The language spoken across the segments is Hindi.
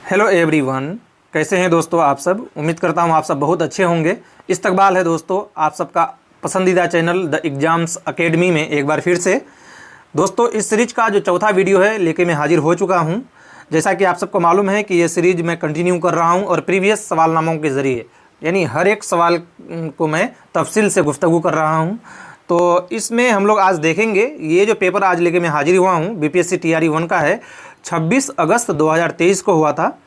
हेलो एवरीवन, कैसे हैं दोस्तों आप सब। उम्मीद करता हूं आप सब बहुत अच्छे होंगे। इस्तकबाल है दोस्तों आप सबका पसंदीदा चैनल द एग्ज़ाम्स अकेडमी में एक बार फिर से। दोस्तों इस सीरीज का जो चौथा वीडियो है लेके मैं हाजिर हो चुका हूं। जैसा कि आप सबको मालूम है कि ये सीरीज मैं कंटिन्यू कर रहा हूं और प्रीवियस सवालनामों के ज़रिए यानी हर एक सवाल को मैं तफसील से गुफ्तगू कर रहा हूँ। तो इसमें हम लोग आज देखेंगे ये जो पेपर आज लेके मैं हाजिर हुआ हूँ बीपीएससी टीआरई 1 का है। 26 अगस्त 2023 को हुआ था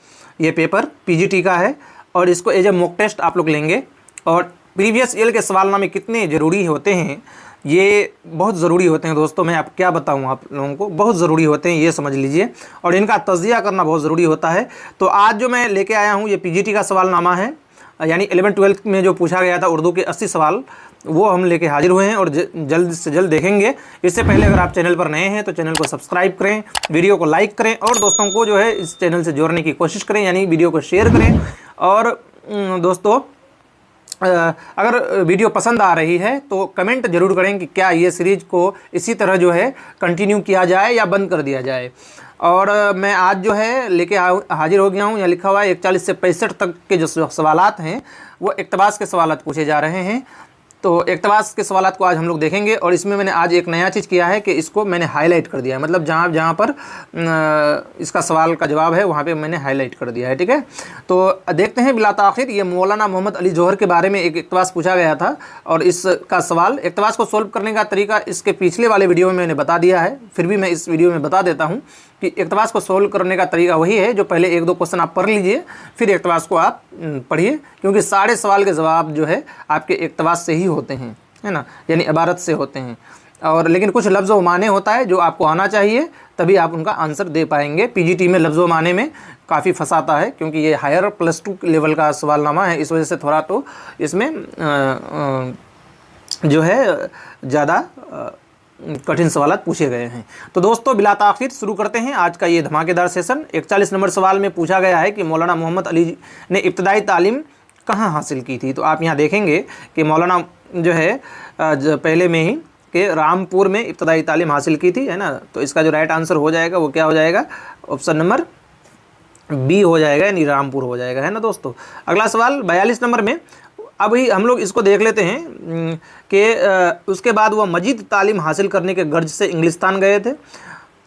ये पेपर, पीजीटी का है और इसको एज ए मॉक टेस्ट आप लोग लेंगे। और प्रीवियस ईयर के सवालनामे कितने ज़रूरी होते हैं, ये बहुत ज़रूरी होते हैं दोस्तों। मैं आप क्या बताऊं आप लोगों को, बहुत ज़रूरी होते हैं ये समझ लीजिए। और इनका तज्जिया करना बहुत ज़रूरी होता है। तो आज जो मैं लेके आया हूँ ये पीजीटी का सवालनामा है, यानी 11-12 में जो पूछा गया था उर्दू के 80 सवाल, वो हम लेके हाजिर हुए हैं और जल्द से जल्द देखेंगे। इससे पहले अगर आप चैनल पर नए हैं तो चैनल को सब्सक्राइब करें, वीडियो को लाइक करें और दोस्तों को जो है इस चैनल से जोड़ने की कोशिश करें, यानी वीडियो को शेयर करें। और दोस्तों अगर वीडियो पसंद आ रही है तो कमेंट जरूर करें कि क्या ये सीरीज को इसी तरह जो है कंटिन्यू किया जाए या बंद कर दिया जाए। और मैं आज जो है लेके हाजिर हो गया हूँ। यहाँ लिखा हुआ है 41 से 65 तक के जो सवालात हैं वो इक़्तिबास के सवालात पूछे जा रहे हैं। तो इक़्तिबास के सवालात को आज हम लोग देखेंगे। और इसमें मैंने आज एक नया चीज़ किया है कि इसको मैंने हाईलाइट कर दिया है, मतलब जहाँ जहाँ पर इसका सवाल का जवाब है वहाँ पे मैंने हाईलाइट कर दिया है। ठीक है, तो देखते हैं बिला ताख़िर। ये मौलाना मोहम्मद अली जौहर के बारे में एक इक़्तिबास पूछा गया था और इसका सवाल इक़्तिबास को सोल्व करने का तरीका इसके पिछले वाले वीडियो में मैंने बता दिया है, फिर भी मैं इस वीडियो में बता देता हूँ कि इक़्तिबास को सोल्व करने का तरीका वही है जो पहले 1-2 क्वेश्चन आप पढ़ लीजिए, फिर इक़्तिबास को आप पढ़िए, क्योंकि सारे सवाल के जवाब जो है आपके इक़्तिबास से ही होते हैं, है ना, यानी इबारत से होते हैं। और लेकिन कुछ लफ्ज़ व माने होता है जो आपको आना चाहिए, तभी आप उनका आंसर दे पाएंगे। पीजीटी में लफ्ज़ व माने में काफ़ी फंसाता है, क्योंकि ये हायर +2 लेवल का सवालनामा है, इस वजह से थोड़ा तो इसमें जो है ज़्यादा कठिन सवालात पूछे गए हैं। तो दोस्तों बिला ताख़िर शुरू करते हैं आज का ये धमाकेदार सेशन। 41 नंबर सवाल में पूछा गया है कि मौलाना मोहम्मद अली ने इब्तदाई तालीम कहाँ हासिल की थी। तो आप यहाँ देखेंगे कि मौलाना जो है पहले में ही कि रामपुर में इब्तदाई तालीम हासिल की थी, है ना। तो इसका जो राइट आंसर हो जाएगा वो क्या हो जाएगा, ऑप्शन नंबर बी हो जाएगा, यानी रामपुर हो जाएगा, है ना दोस्तों। अगला सवाल 42 नंबर में, अभी हम लोग इसको देख लेते हैं कि उसके बाद वह मजीद तालीम हासिल करने के गर्ज से इंग्लिस्तान गए थे।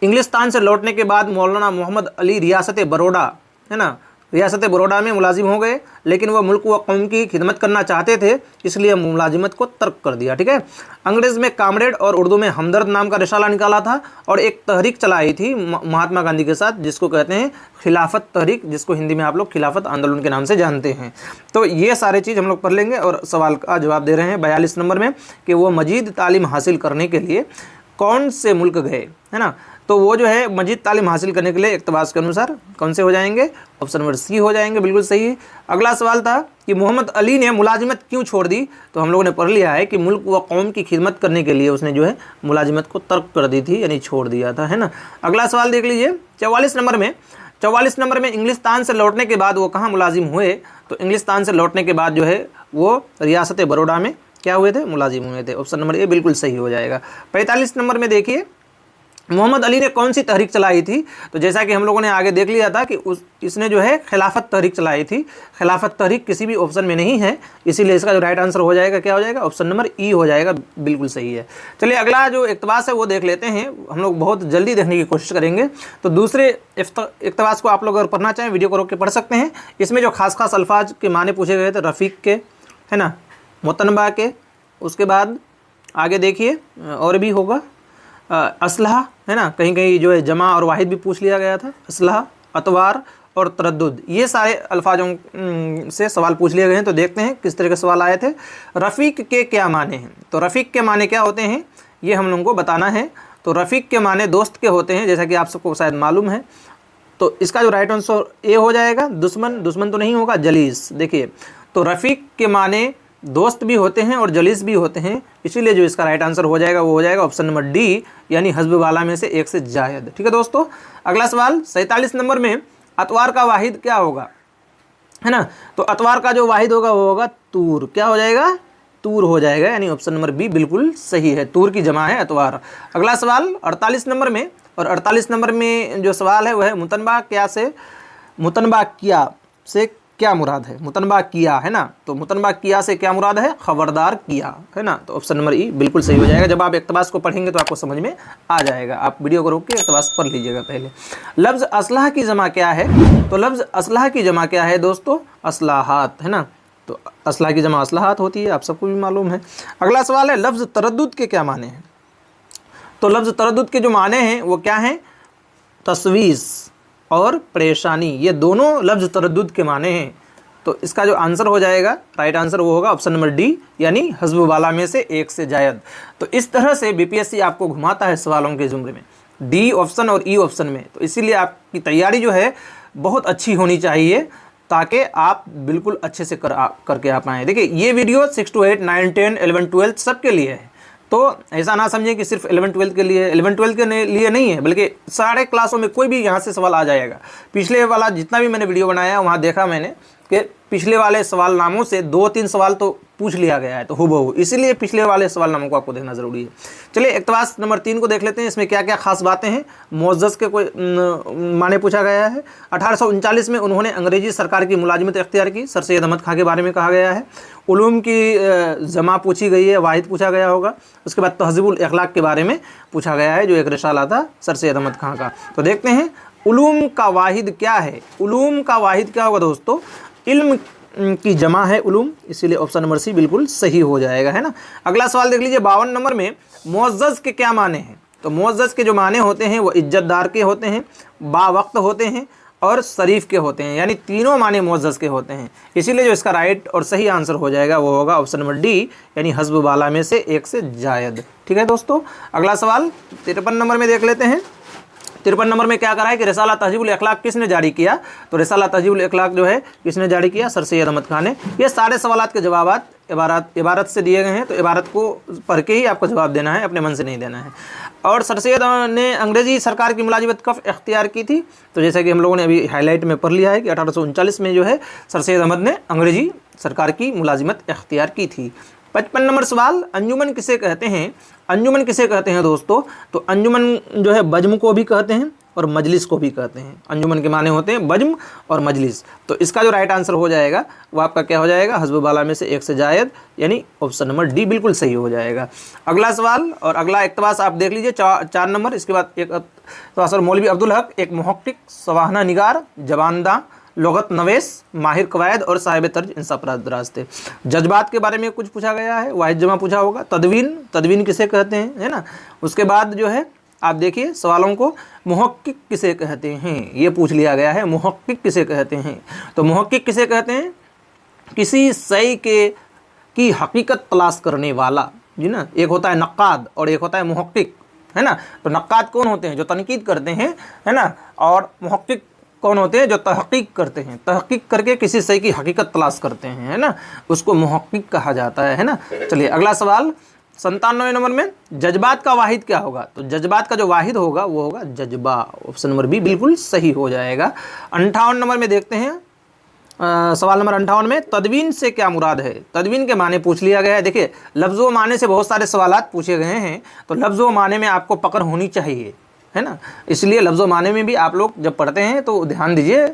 इंग्लिस्तान से लौटने के बाद मौलाना मोहम्मद अली रियासत बरोडा, है ना, रियासत बरोडा में मुलाजिम हो गए, लेकिन वह मुल्क व कौम की खिदमत करना चाहते थे, इसलिए मुलाजिमत को तर्क कर दिया। ठीक है, अंग्रेज़ में कामरेड और उर्दू में हमदर्द नाम का रिसाला निकाला था और एक तहरीक चलाई थी महात्मा गांधी के साथ, जिसको कहते हैं खिलाफत तहरीक, जिसको हिंदी में आप लोग खिलाफत आंदोलन के नाम से जानते हैं। तो ये सारे चीज़ हम लोग पढ़ लेंगे और सवाल का जवाब दे रहे हैं 42 नंबर में कि वो मजीद तालीम हासिल करने के लिए कौन से मुल्क गए, है ना। तो वो जो है मजीद तालीम हासिल करने के लिए इक़्तिबास के अनुसार कौन से हो जाएंगे, ऑप्शन नंबर सी हो जाएंगे, बिल्कुल सही। अगला सवाल था कि मोहम्मद अली ने मुलाजिमत क्यों छोड़ दी। तो हम लोगों ने पढ़ लिया है कि मुल्क व कौम की खिदमत करने के लिए उसने जो है मुलाजिमत को तर्क कर दी थी, यानी छोड़ दिया था, है ना। अगला सवाल देख लीजिए 44 नंबर में। 44 नंबर में इंग्लिस्तान से लौटने के बाद वो कहाँ मुलाजिम हुए। तो इंग्लिस्तान से लौटने के बाद जो है वो रियासत बरोडा में क्या हुए थे, मुलाजिम हुए थे, ऑप्शन नंबर ए बिल्कुल सही हो जाएगा। 45 नंबर में देखिए मोहम्मद अली ने कौन सी तहरीक चलाई थी। तो जैसा कि हम लोगों ने आगे देख लिया था कि इसने जो है खिलाफत तहरीक चलाई थी। खिलाफत तहरीक किसी भी ऑप्शन में नहीं है, इसीलिए इसका जो राइट आंसर हो जाएगा क्या हो जाएगा, ऑप्शन नंबर ई हो जाएगा, बिल्कुल सही है। चलिए अगला जो इक़्तिबास है वो देख लेते हैं, हम लोग बहुत जल्दी देखने की कोशिश करेंगे। तो दूसरे इक़्तिबास को आप लोग अगर पढ़ना चाहें वीडियो को रोक के पढ़ सकते हैं। इसमें जो खास खास अल्फाज के माने पूछे गए थे, रफ़ीक के, है ना, मुतनबा के, उसके बाद आगे देखिए और भी होगा असलहा, है ना, कहीं कहीं जो है जमा और वाहिद भी पूछ लिया गया था, असलहा, अतवार और तरद्दुद, ये सारे अल्फाजों से सवाल पूछ लिए गए हैं। तो देखते हैं किस तरह के सवाल आए थे। रफ़ीक के क्या माने हैं। तो रफ़ीक के माने क्या होते हैं ये हम लोगों को बताना है। तो रफ़ीक के माने दोस्त के होते हैं, जैसा कि आप सबको शायद मालूम है। तो इसका जो राइट आंसर ए हो जाएगा। दुश्मन, दुश्मन तो नहीं होगा, जलीस। देखिए तो रफ़ीक के माने दोस्त भी होते हैं और जलीस भी होते हैं, इसीलिए जो इसका राइट आंसर हो जाएगा वो हो जाएगा ऑप्शन नंबर डी, यानी हस्ब वाला में से एक से जायद। ठीक है दोस्तों। अगला सवाल 47 नंबर में अतवार का वाहिद क्या होगा, है ना। तो अतवार का जो वाहिद होगा वो होगा तूर, क्या हो जाएगा, तूर हो जाएगा, यानी ऑप्शन नंबर बी बिल्कुल सही है, तूर की जमा है अतवार। अगला सवाल 48 नंबर में, और 48 नंबर में जो सवाल है वह है मुतनबा क्या से मुतनबा किया से क्या मुराद है? मुतनबा किया है ना, तो मुतनबा किया से क्या मुराद है? खबरदार किया है ना, तो ऑप्शन नंबर ई बिल्कुल सही हो जाएगा। जब आप इक़्तिबास को पढ़ेंगे तो आपको समझ में आ जाएगा। आप वीडियो को रोक के इक़्तिबास पढ़ लीजिएगा पहले। लफ्ज़ असलहा की जमा क्या है? तो लफ्ज़ असलहा की जमा क्या है दोस्तों? असलाहात है ना, तो असलहा की जमा असलाहात होती है, आप सबको भी मालूम है। अगला सवाल है लफ्ज़ तरद्दुद के क्या माने हैं? तो लफ्ज़ तरद्दुद के जो माने हैं वो क्या हैं? तस्वीस और परेशानी, ये दोनों लफ्ज़ तरद्दुद के माने हैं। तो इसका जो आंसर हो जाएगा, राइट आंसर वो होगा ऑप्शन नंबर डी, यानी हस्ब वाला में से एक से जायद। तो इस तरह से बीपीएससी आपको घुमाता है सवालों के जुमरे में, डी ऑप्शन और ई ऑप्शन में। तो इसीलिए आपकी तैयारी जो है बहुत अच्छी होनी चाहिए, ताकि आप बिल्कुल अच्छे से करके आ पाएँ। देखिए ये वीडियो 6 to 8, 9, 10, 11, 12 सबके लिए है। तो ऐसा ना समझें कि सिर्फ 11, 12 के लिए, 11, 12 के लिए नहीं है, बल्कि सारे क्लासों में कोई भी यहाँ से सवाल आ जाएगा। पिछले वाला जितना भी मैंने वीडियो बनाया वहाँ देखा मैंने कि पिछले वाले सवाल नामों से 2-3 सवाल तो पूछ लिया गया है, तो हूबहू, इसीलिए पिछले वाले सवाल नामों को आपको देखना ज़रूरी है। चलिए इक़्तिबास नंबर 3 को देख लेते हैं, इसमें क्या क्या खास बातें हैं। मुअज़्ज़ज़ के कोई माने पूछा गया है। 1839 में उन्होंने अंग्रेजी सरकार की मुलाजिमत इख्तियार की, सर सैयद अहमद खां के बारे में कहा गया है। उलूम की जमा पूछी गई है, वाहिद पूछा गया होगा। उसके बाद तहज़ीबुल अखलाक के बारे में पूछा गया है, जो एक रिसाला था सर सैयद अहमद खां का। तो देखते हैं उलूम का वाहिद क्या है। उलूम का वाहिद क्या होगा दोस्तों? इल्म की जमा है उलूम, इसीलिए ऑप्शन नंबर सी बिल्कुल सही हो जाएगा, है ना। अगला सवाल देख लीजिए 52 नंबर में, मुअज़्ज़ज़ के क्या माने हैं? तो मुअज़्ज़ज़ के जो माने होते हैं वो इज्जतदार के होते हैं, बावक्त होते हैं और शरीफ के होते हैं, यानी तीनों माने मुअज़्ज़ज़ के होते हैं। इसीलिए जो इसका राइट और सही आंसर हो जाएगा वो होगा ऑप्शन नंबर डी, यानी हस्ब वाला में से एक से जायद। ठीक है दोस्तों, अगला सवाल 53 नंबर में देख लेते हैं। 53 नंबर में क्या करा है कि रिसाला तहज़ीबुल अखलाक किसने जारी किया? तो रिसाला तहज़ीबुल अखलाक जो है किसने जारी किया? सर सैयद अहमद खान ने। ये सारे सवालात के जवाबात इबारत से दिए गए हैं, तो इबारत को पढ़ के ही आपको जवाब देना है, अपने मन से नहीं देना है। और सर सैयद ने अंग्रेज़ी सरकार की मुलाजिमत कब इख्तियार की थी? तो जैसे कि हम लोगों ने अभी हाईलाइट में पढ़ लिया है कि 1839 में जो है सर सैयद अहमद ने अंग्रेज़ी सरकार की मुलाजिमत इख्तियार की थी। 55 नंबर सवाल, अंजुमन किसे कहते हैं? अंजुमन किसे कहते हैं दोस्तों? तो अंजुमन जो है बज्म को भी कहते हैं और मजलिस को भी कहते हैं। अंजुमन के माने होते हैं बज्म और मजलिस। तो इसका जो राइट आंसर हो जाएगा वो आपका क्या हो जाएगा? हस्ब वाला में से एक से जायद, यानी ऑप्शन नंबर डी बिल्कुल सही हो जाएगा। अगला सवाल और अगला इक़्तिबास आप देख लीजिए 4 नंबर। इसके बाद एक इक़्तिबास मौलवी अब्दुल हक, एक मुहक्किक, सवाहना निगार, जबानदा, लुग़त नवेस, माहिर कवायद और साहिब तर्ज इंसाफ थे। जज्बात के बारे में कुछ पूछा गया है, वाहिद जमा पूछा होगा। तदवीन किसे कहते हैं, है ना। उसके बाद जो है आप देखिए सवालों को, मुहक्किक किसे कहते हैं, ये पूछ लिया गया है। मुहक्किक किसे कहते हैं? तो मुहक्किक किसे कहते हैं? किसी शय की हकीकत तलाश करने वाला, जी ना। एक होता है नक्काद और एक होता है मुहक्किक, है ना। तो नक्काद कौन होते हैं? जो तनकीद करते हैं, है ना। और मुहक्किक कौन होते हैं? जो तहकीक करते हैं, तहकीक करके किसी शय की हकीकत तलाश करते हैं, है ना, उसको मुहक्किक कहा जाता है ना। चलिए अगला सवाल 97 नंबर में, जज्बात का वाहिद क्या होगा? तो जज्बात का जो वाहिद होगा वो होगा जज्बा, ऑप्शन नंबर बी बिल्कुल सही हो जाएगा। 58 नंबर में देखते हैं, सवाल नंबर 58 में, तदवीन से क्या मुराद है? तदवीन के माने पूछ लिया गया है। देखिए लफ्ज़ व माने से बहुत सारे सवालात पूछे गए हैं, तो लफ्ज़ व माने में आपको पकड़ होनी चाहिए, है ना। इसलिए लफ्ज़ व माने में भी आप लोग जब पढ़ते हैं तो ध्यान दीजिए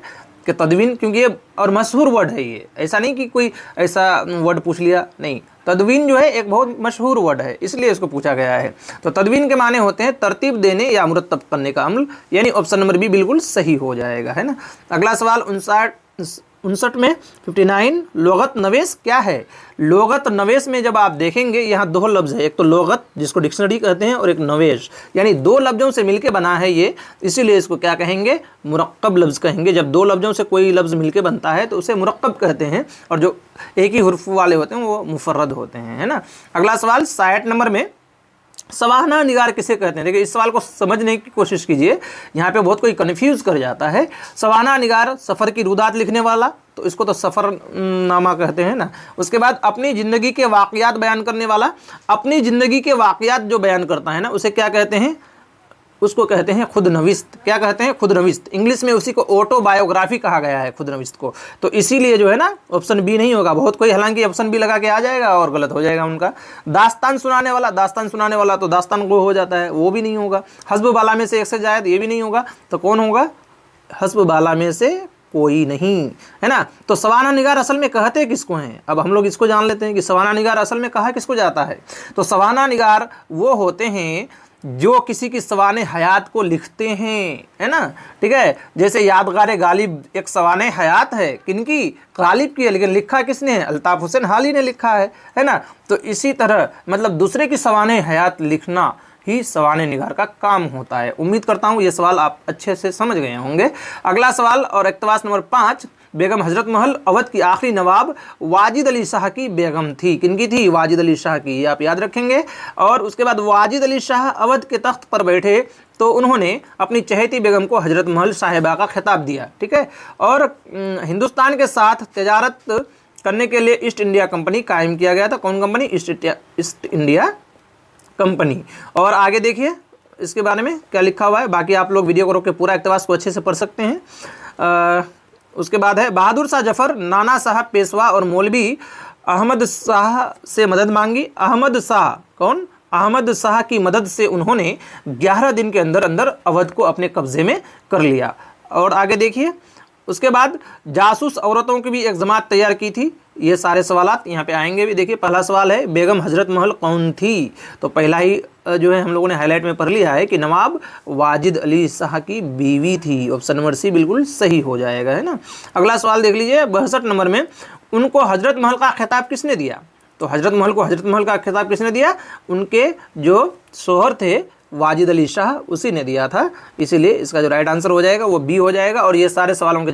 कि तदवीन, क्योंकि ये और मशहूर वर्ड है ये, ऐसा नहीं कि कोई ऐसा वर्ड पूछ लिया, नहीं। तदवीन जो है एक बहुत मशहूर वर्ड है, इसलिए इसको पूछा गया है। तो तदवीन के माने होते हैं तरतीब देने या मुरत्तब करने का अमल, यानी ऑप्शन नंबर बी बिल्कुल सही हो जाएगा, है ना। अगला सवाल 59 में 59, लुग़त नवेस क्या है? लुग़त नवेस में जब आप देखेंगे यहाँ 2 लफ्ज़ है, एक तो लुग़त जिसको डिक्शनरी कहते हैं और एक नवेश, यानी 2 लफ्ज़ों से मिलके बना है ये, इसीलिए इसको क्या कहेंगे? मुरक्कब लफ्ज़ कहेंगे। जब 2 लफ्ज़ों से कोई लफ्ज़ मिलके बनता है तो उसे मुरक्कब कहते हैं, और जो एक ही हुर्फ वाले होते हैं वो मुफर्रद होते हैं, है ना। अगला सवाल 60 नंबर में, सवाहना निगार किसे कहते हैं? देखिए इस सवाल को समझने की कोशिश कीजिए, यहाँ पे बहुत कोई कन्फ्यूज़ कर जाता है। सवाहना निगार सफ़र की रुदात लिखने वाला, तो इसको तो सफ़रनामा कहते हैं ना। उसके बाद अपनी ज़िंदगी के वाक़यात बयान करने वाला, अपनी ज़िंदगी के वाक़यात जो बयान करता है ना उसे क्या कहते हैं? उसको कहते हैं खुद नविस्त। क्या कहते हैं? खुद नविस्त। इंग्लिश में उसी को ऑटोबायोग्राफी कहा गया है, खुद नविस्त को। तो इसीलिए जो है ना ऑप्शन बी नहीं होगा। बहुत कोई हालांकि ऑप्शन बी लगा के आ जाएगा और गलत हो जाएगा उनका। दास्तान सुनाने वाला तो दास्तान गो हो जाता है, वो भी नहीं होगा। हस्ब बाला में से एक से जायद, ये भी नहीं होगा। तो कौन होगा? हस्ब बाला में से कोई नहीं, है ना। तो सवाना निगार असल में कहते किसको हैं, अब हम लोग इसको जान लेते हैं कि सवाना निगार असल में कहा किसको जाता है। तो सवाना निगार वो होते हैं जो किसी की सवाने हयात को लिखते हैं, है ना, ठीक है। जैसे यादगार गालिब एक सवाने हयात है, किनकी, गालिब की है, लेकिन लिखा किसने है, अल्ताफ हुसैन हाली ने लिखा है ना। तो इसी तरह मतलब दूसरे की सवाने हयात लिखना ही सवाने निगार का काम होता है। उम्मीद करता हूँ ये सवाल आप अच्छे से समझ गए होंगे। अगला सवाल और इक़्तिबास नंबर 5, बेगम हजरत महल अवध की आखिरी नवाब वाजिद अली शाह की बेगम थी, किनकी थी, वाजिद अली शाह की, ये आप याद रखेंगे। और उसके बाद वाजिद अली शाह अवध के तख्त पर बैठे तो उन्होंने अपनी चहेती बेगम को हजरत महल साहिबा का खिताब दिया, ठीक है। और हिंदुस्तान के साथ तजारत करने के लिए ईस्ट इंडिया कंपनी कायम किया गया था। कौन कंपनी, ईस्ट इंडिया कंपनी। और आगे देखिए इसके बारे में क्या लिखा हुआ है, बाकी आप लोग वीडियो को रोक के पूरा इक़्तिबास को अच्छे से पढ़ सकते हैं। उसके बाद है बहादुर शाह जफर, नाना साहब पेशवा और मौलवी अहमद शाह से मदद मांगी। अहमद शाह कौन, अहमद शाह की मदद से उन्होंने 11 दिन के अंदर अंदर अवध को अपने कब्जे में कर लिया। और आगे देखिए उसके बाद जासूस औरतों की भी एक जमात तैयार की थी। ये सारे सवालात यहाँ पे आएंगे भी। देखिए पहला सवाल है बेगम हजरत महल कौन थी, तो पहला ही जो है हम लोगों ने हाईलाइट में पढ़ लिया है कि नवाब वाजिद अली शाह की बीवी थी। ऑप्शन नंबर सी बिल्कुल सही हो जाएगा, है ना। अगला सवाल देख लीजिए 62 नंबर में, उनको हजरत महल का खिताब किसने दिया। तो हजरत महल को हजरत महल का खिताब किसने दिया, उनके जो शोहर थे वाजिद अली शाह उसी ने दिया था। इसीलिए इसका जो राइट आंसर हो जाएगा वो बी हो जाएगा। और ये सारे सवालों के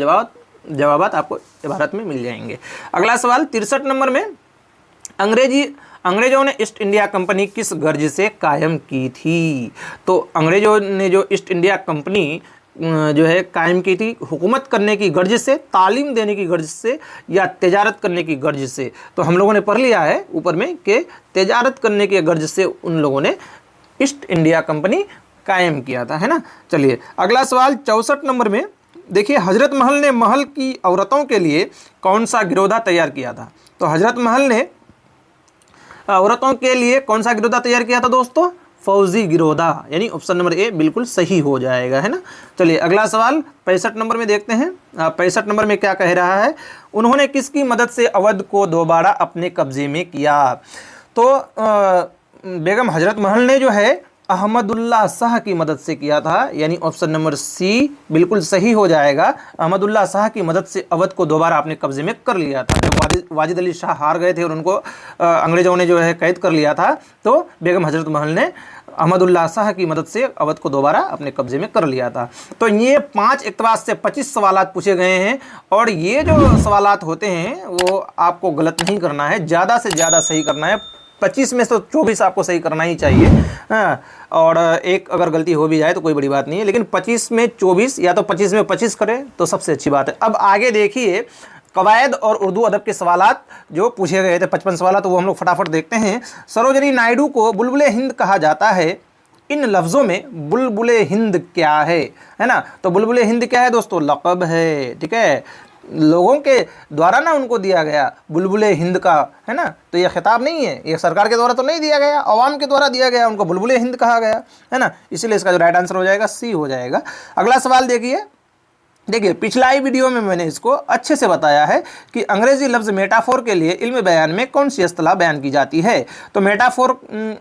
जवाबात आपको इबारत में मिल जाएंगे। अगला सवाल 63 नंबर में, अंग्रेजों ने ईस्ट इंडिया कंपनी किस गर्ज से कायम की थी। तो अंग्रेजों ने जो ईस्ट इंडिया कंपनी जो है कायम की थी, हुकूमत करने की गर्ज से, तालीम देने की गर्ज से, या तजारत करने की गर्ज से। तो हम लोगों ने पढ़ लिया है ऊपर में कि तजारत करने की गर्ज से उन लोगों ने ईस्ट इंडिया कंपनी कायम किया था, है ना। चलिए अगला सवाल 64 नंबर में देखिए, हजरत महल ने महल की औरतों के लिए कौन सा गिरोधा तैयार किया था। तो हजरत महल ने औरतों के लिए कौन सा गिरोधा तैयार किया था दोस्तों, फौजी गिरोधा, यानी ऑप्शन नंबर ए बिल्कुल सही हो जाएगा, है ना। चलिए अगला सवाल 65 नंबर में देखते हैं। 65 नंबर में क्या कह रहा है, उन्होंने किसकी मदद से अवध को दोबारा अपने कब्जे में किया। तो बेगम हजरत महल ने जो है अहमदुल्ला शाह की मदद से किया था, यानी ऑप्शन नंबर सी बिल्कुल सही हो जाएगा। अहमदुल्ला शाह की मदद से अवध को दोबारा अपने कब्जे में कर लिया था। जब वाजिद अली शाह हार गए थे और उनको अंग्रेज़ों ने जो है कैद कर लिया था, तो बेगम हजरत महल ने अहमदुल्ला शाह की मदद से अवध को दोबारा अपने कब्जे में कर लिया था। तो ये 5 इक़्तिबास से 25 सवालात पूछे गए हैं। और ये जो सवालात होते हैं वो आपको गलत नहीं करना है, ज़्यादा से ज़्यादा सही करना है। 25 में से 24 आपको सही करना ही चाहिए, हाँ। और एक अगर गलती हो भी जाए तो कोई बड़ी बात नहीं है, लेकिन 25 में 24 या तो 25 में 25 करें तो सबसे अच्छी बात है। अब आगे देखिए कवायद और उर्दू अदब के सवालात जो पूछे गए थे, 55 सवाल, तो वो हम लोग फटाफट देखते हैं। सरोजनी नायडू को बुलबुले हिंद कहा जाता है, इन लफ्ज़ों में बुलबुले हिंद क्या है ना। तो बुलबुले हिंद क्या है दोस्तों, लक़ब है, ठीक है। लोगों के द्वारा ना उनको दिया गया बुलबुले हिंद का, है ना। तो ये खिताब नहीं है, ये सरकार के द्वारा तो नहीं दिया गया, आवाम के द्वारा दिया गया, उनको बुलबुले हिंद कहा गया, है ना। इसीलिए इसका जो राइट आंसर हो जाएगा सी हो जाएगा। अगला सवाल देखिए पिछला ही वीडियो में मैंने इसको अच्छे से बताया है कि अंग्रेजी लफ्ज़ मेटाफोर के लिए इल्म बयान में कौन सी इस्तिलाह बयान की जाती है। तो मेटाफोर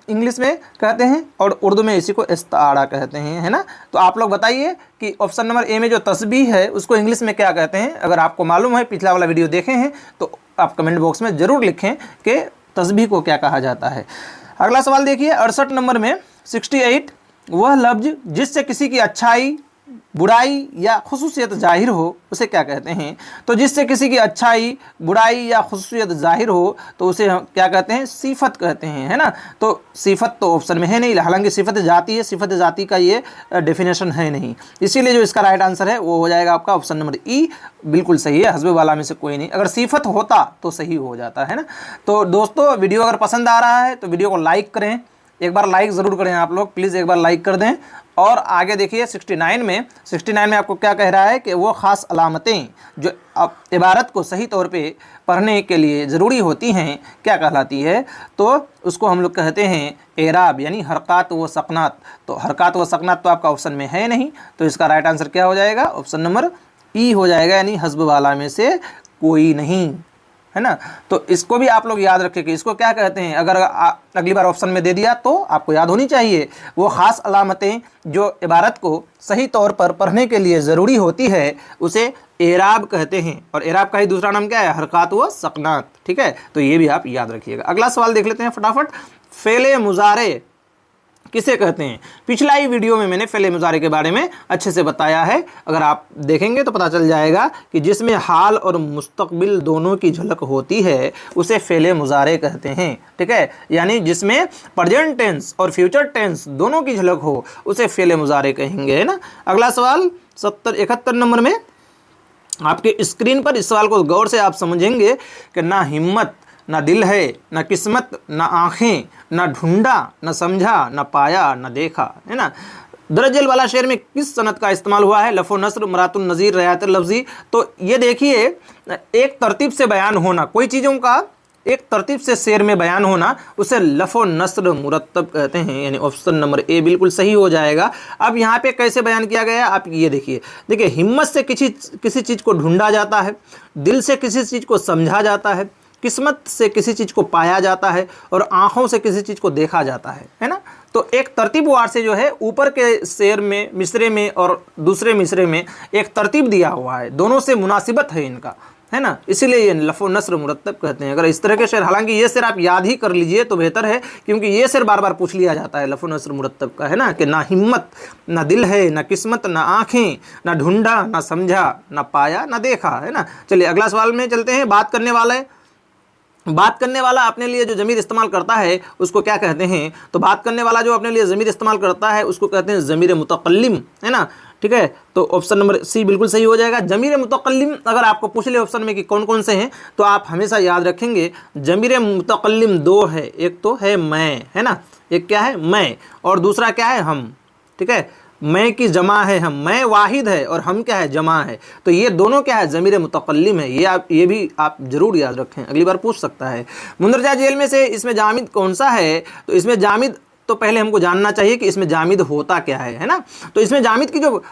इंग्लिश में कहते हैं और उर्दू में इसी को इस्तारा कहते हैं, है ना। तो आप लोग बताइए कि ऑप्शन नंबर ए में जो तस्बीह है उसको इंग्लिश में क्या कहते हैं। अगर आपको मालूम है, पिछला वाला वीडियो देखे हैं, तो आप कमेंट बॉक्स में ज़रूर लिखें कि तस्बीह को क्या कहा जाता है। अगला सवाल देखिए 68 नंबर में 68, वह लफ्ज़ जिससे किसी की अच्छाई, बुराई या खुसूसियत जाहिर हो उसे क्या कहते हैं। तो जिससे किसी की अच्छाई, बुराई या खुसूसियत जाहिर हो तो उसे हम क्या कहते हैं, सिफत कहते हैं, है ना। तो सिफत तो ऑप्शन में है नहीं, हालांकि सिफत जाती है, सिफत जाती का ये डेफिनेशन है नहीं। इसीलिए जो इसका राइट आंसर है वो हो जाएगा आपका ऑप्शन नंबर ई, बिल्कुल सही है। हस्बे वाला में से कोई नहीं, अगर सिफत होता तो सही हो जाता, है ना। तो दोस्तों वीडियो अगर पसंद आ रहा है तो वीडियो को लाइक करें, एक बार लाइक ज़रूर करें आप लोग, प्लीज़ एक बार लाइक कर दें। और आगे देखिए 69 में आपको क्या कह रहा है कि वो ख़ास अलामतें जो इबारत को सही तौर पे पढ़ने के लिए ज़रूरी होती हैं क्या कहलाती है। तो उसको हम लोग कहते हैं एराब, यानी हरकत व सकनात। तो हरकत व सकनात तो आपका ऑप्शन में है नहीं, तो इसका राइट आंसर क्या हो जाएगा, ऑप्शन नंबर ई हो जाएगा, यानी हस्ब वाला में से कोई नहीं, है ना। तो इसको भी आप लोग याद रखें कि इसको क्या कहते हैं। अगर अगली बार ऑप्शन में दे दिया तो आपको याद होनी चाहिए। वो ख़ास अलामतें जो इबारत को सही तौर पर पढ़ने के लिए ज़रूरी होती है उसे एराब कहते हैं। और एराब का ही दूसरा नाम क्या है, हरकात व सकनात। ठीक है, तो ये भी आप याद रखिएगा। अगला सवाल देख लेते हैं फटाफट। फेले मुजारे किसे कहते हैं। पिछला ही वीडियो में मैंने फेले मुजारे के बारे में अच्छे से बताया है, अगर आप देखेंगे तो पता चल जाएगा कि जिसमें हाल और मुस्तकबिल दोनों की झलक होती है उसे फेले मुजारे कहते हैं। ठीक है, यानी जिसमें प्रेजेंट टेंस और फ्यूचर टेंस दोनों की झलक हो उसे फेले मुजारे कहेंगे, है ना। अगला सवाल 71 नंबर में आपके स्क्रीन पर, इस सवाल को गौर से आप समझेंगे कि ना हिम्मत ना दिल है, ना किस्मत, ना आँखें, ना ढूंढा, ना समझा, ना पाया, ना देखा, है ना। दरअसल वाला शेर में किस सनत का इस्तेमाल हुआ है। लफ़ो नस्र, मरातुन नज़ीर, रयात लफ्ज़ी। तो ये देखिए, एक तरतीब से बयान होना, कोई चीज़ों का एक तरतीब से शेर में बयान होना उसे लफ़ो नस्र मुरत्तब कहते हैं, यानी ऑप्शन नंबर ए बिल्कुल सही हो जाएगा। अब यहाँ पे कैसे बयान किया गया है आप ये देखिए। देखिए, हिम्मत से किसी चीज़ को ढूंढा जाता है, दिल से किसी चीज़ को समझा जाता है, किस्मत से किसी चीज़ को पाया जाता है और आँखों से किसी चीज़ को देखा जाता है ना। तो एक तरतीबवार से जो है ऊपर के शेर में, मिसरे में और दूसरे मिसरे में एक तरतीब दिया हुआ है, दोनों से मुनासिबत है इनका, है ना। इसीलिए ये लफ़ो नस्र मुरत्तब कहते हैं। अगर इस तरह के शेर, हालांकि ये शेर आप याद ही कर लीजिए तो बेहतर है, क्योंकि ये शेर बार बार पूछ लिया जाता है लफ़ो नस्र मुरत्तब का, है ना, कि ना हिम्मत ना दिल है, ना किस्मत, ना आँखें, ना ढूंढा, ना समझा, ना पाया, ना देखा, है ना। चलिए अगला सवाल में चलते हैं। बात करने वाला अपने लिए जो ज़मीर इस्तेमाल करता है उसको क्या कहते हैं। तो बात करने वाला जो अपने लिए ज़मीर इस्तेमाल करता है उसको कहते हैं ज़मीर मुतकल्लिम, है ना। ठीक है, तो ऑप्शन नंबर सी बिल्कुल सही हो जाएगा। ज़मीर मुतकल्लिम अगर आपको पूछ ले ऑप्शन में कि कौन कौन से हैं तो आप हमेशा याद रखेंगे ज़मीर मुतकल्लिम दो है। एक तो है मैं, है ना, एक क्या है मैं, और दूसरा क्या है हम। ठीक है, मैं की जमा है हम, मैं वाहिद है और हम क्या है, जमा है। तो ये दोनों क्या है, ज़मीर मुतकल्लिम है। ये भी आप जरूर याद रखें, अगली बार पूछ सकता है। मुंदरजा जेल में से इसमें जामिद कौन सा है। तो इसमें जामिद, तो पहले हमको जानना चाहिए कि इसमें जामिद होता क्या है ना। तो इसमें जामिद की जो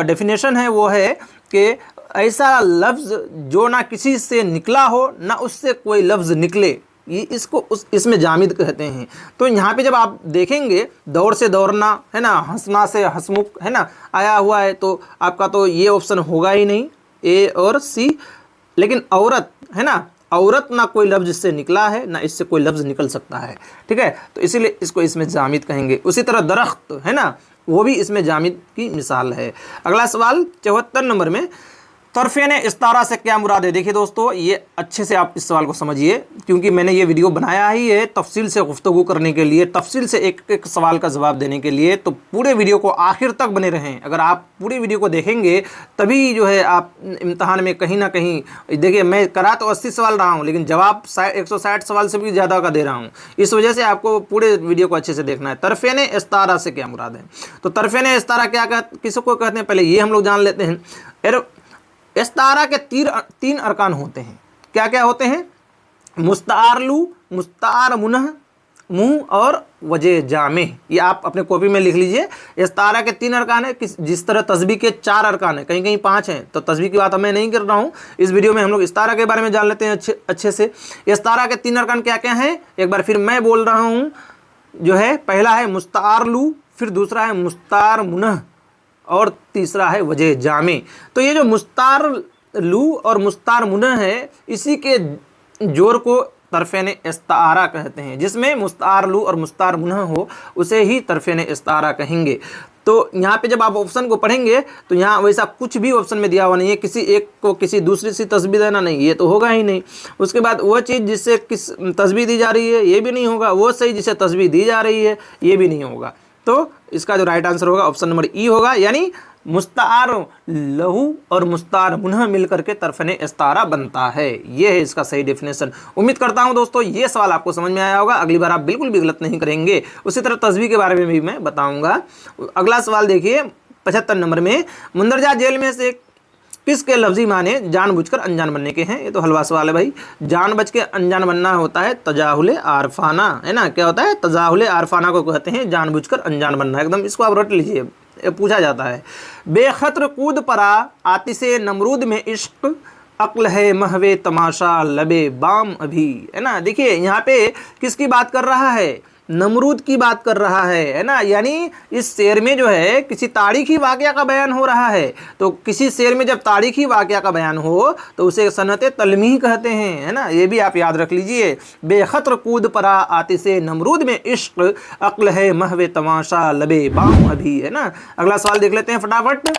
डेफिनेशन है वो है कि ऐसा लफ्ज़ जो ना किसी से निकला हो ना उससे कोई लफ्ज़ निकले, ये इसको इसमें जामिद कहते हैं। तो यहाँ पे जब आप देखेंगे दौड़ से दौड़ना, है ना, हंसना से हंसमुख, है ना, आया हुआ है, तो आपका तो ये ऑप्शन होगा ही नहीं, ए और सी। लेकिन औरत, है ना, औरत ना कोई लफ्ज़ इससे निकला है ना इससे कोई लफ्ज़ निकल सकता है। ठीक है, तो इसीलिए इसको इसमें जामिद कहेंगे। उसी तरह दरख्त, है ना, वो भी इसमें जामिद की मिसाल है। अगला सवाल 74 नंबर में, तरफ़ेन इस्तारा से क्या मुराद है। देखिए दोस्तों, ये अच्छे से आप इस सवाल को समझिए, क्योंकि मैंने ये वीडियो बनाया ही है तफसील से गुफ्तगू करने के लिए, तफसील से एक एक सवाल का जवाब देने के लिए। तो पूरे वीडियो को आखिर तक बने रहें। अगर आप पूरी वीडियो को देखेंगे तभी जो है आप इम्तहान में कहीं ना कहीं, देखिए मैं करा तो 80 सवाल रहा हूँ लेकिन जवाब 160 सवाल से भी ज़्यादा का दे रहा हूँ। इस वजह से आपको पूरे वीडियो को अच्छे से देखना है। तरफ़ेन इस्तारा से क्या मुराद है। तो तरफ़ेन इस्तारा किसको कहते हैं, पहले ये हम लोग जान लेते हैं। इस्तारा के तीन अरकान होते हैं। क्या क्या होते हैं, मुस्तारलू, मुस्तार मुनह, मुँह और वजह जामे। ये आप अपने कॉपी में लिख लीजिए। इस्तारा के 3 अरकान है, जिस तरह तस्बीह के 4 अरकान है, कहीं कहीं 5 हैं। तो तस्बीह की बात मैं नहीं कर रहा हूँ, इस वीडियो में हम लोग इस्तारा के बारे में जान लेते हैं अच्छे से। इस्तारा के 3 अरकान क्या क्या हैं, एक बार फिर मैं बोल रहा हूँ। जो है पहला है मुस्तारलू, फिर दूसरा है मुस्तार मुनह और तीसरा है वजह जामे। तो ये जो मुस्तार लू और मुस्तार मुनह है, इसी के जोर को तरफ़ेन इस्तारा कहते हैं। जिसमें मुस्तार लू और मुस्तार मुनह हो उसे ही तरफ़ेन इस्तारा कहेंगे। तो यहाँ पे जब आप ऑप्शन को पढ़ेंगे तो यहाँ वैसा कुछ भी ऑप्शन में दिया हुआ नहीं है, किसी एक को किसी दूसरी सी तस्बीह देना नहीं, ये तो होगा ही नहीं। उसके बाद वो चीज़ जिससे किस तस्बीह दी जा रही है ये भी नहीं होगा, वो सही जिससे तस्बीह दी जा रही है ये भी नहीं होगा। तो इसका जो राइट आंसर होगा ऑप्शन नंबर ई होगा, यानी मुस्तार लहू और मुस्तार मुनह मिलकर के तरफ़ेन इस्तारा बनता है। ये है इसका सही डेफिनेशन। उम्मीद करता हूं दोस्तों ये सवाल आपको समझ में आया होगा, अगली बार आप बिल्कुल भी गलत नहीं करेंगे। उसी तरह तस्बीह के बारे में भी मैं बताऊंगा। अगला सवाल देखिए 75 नंबर में, मुंदरजा जेल में से किसके लफ्जी माने जानबूझकर अनजान बनने के हैं। ये तो हलवा सवाल है भाई। जानबूझ के अनजान बनना होता है तजाहुल आरफाना, है ना। क्या होता है, तजाहुल आरफाना को कहते हैं जानबूझकर अनजान बनना। एकदम इसको आप रट लीजिए, ये पूछा जाता है। बेखतर कूद परा आतिशे नमरूद में इश्क, अक्ल है महवे तमाशा लबे बाम अभी, है ना। देखिए यहाँ पे किसकी बात कर रहा है, नमरूद की बात कर रहा है ना। यानी इस शेर में जो है किसी तारीखी वाकया का बयान हो रहा है। तो किसी शेर में जब तारीखी वाकया का बयान हो तो उसे सनते तलमीह कहते हैं, है ना। ये भी आप याद रख लीजिए। बेखतर कूद परा आतिशे नमरूद में इश्क, अक्ल है महवे तमाशा लबे बाम अभी, है ना। अगला सवाल देख लेते हैं फटाफट।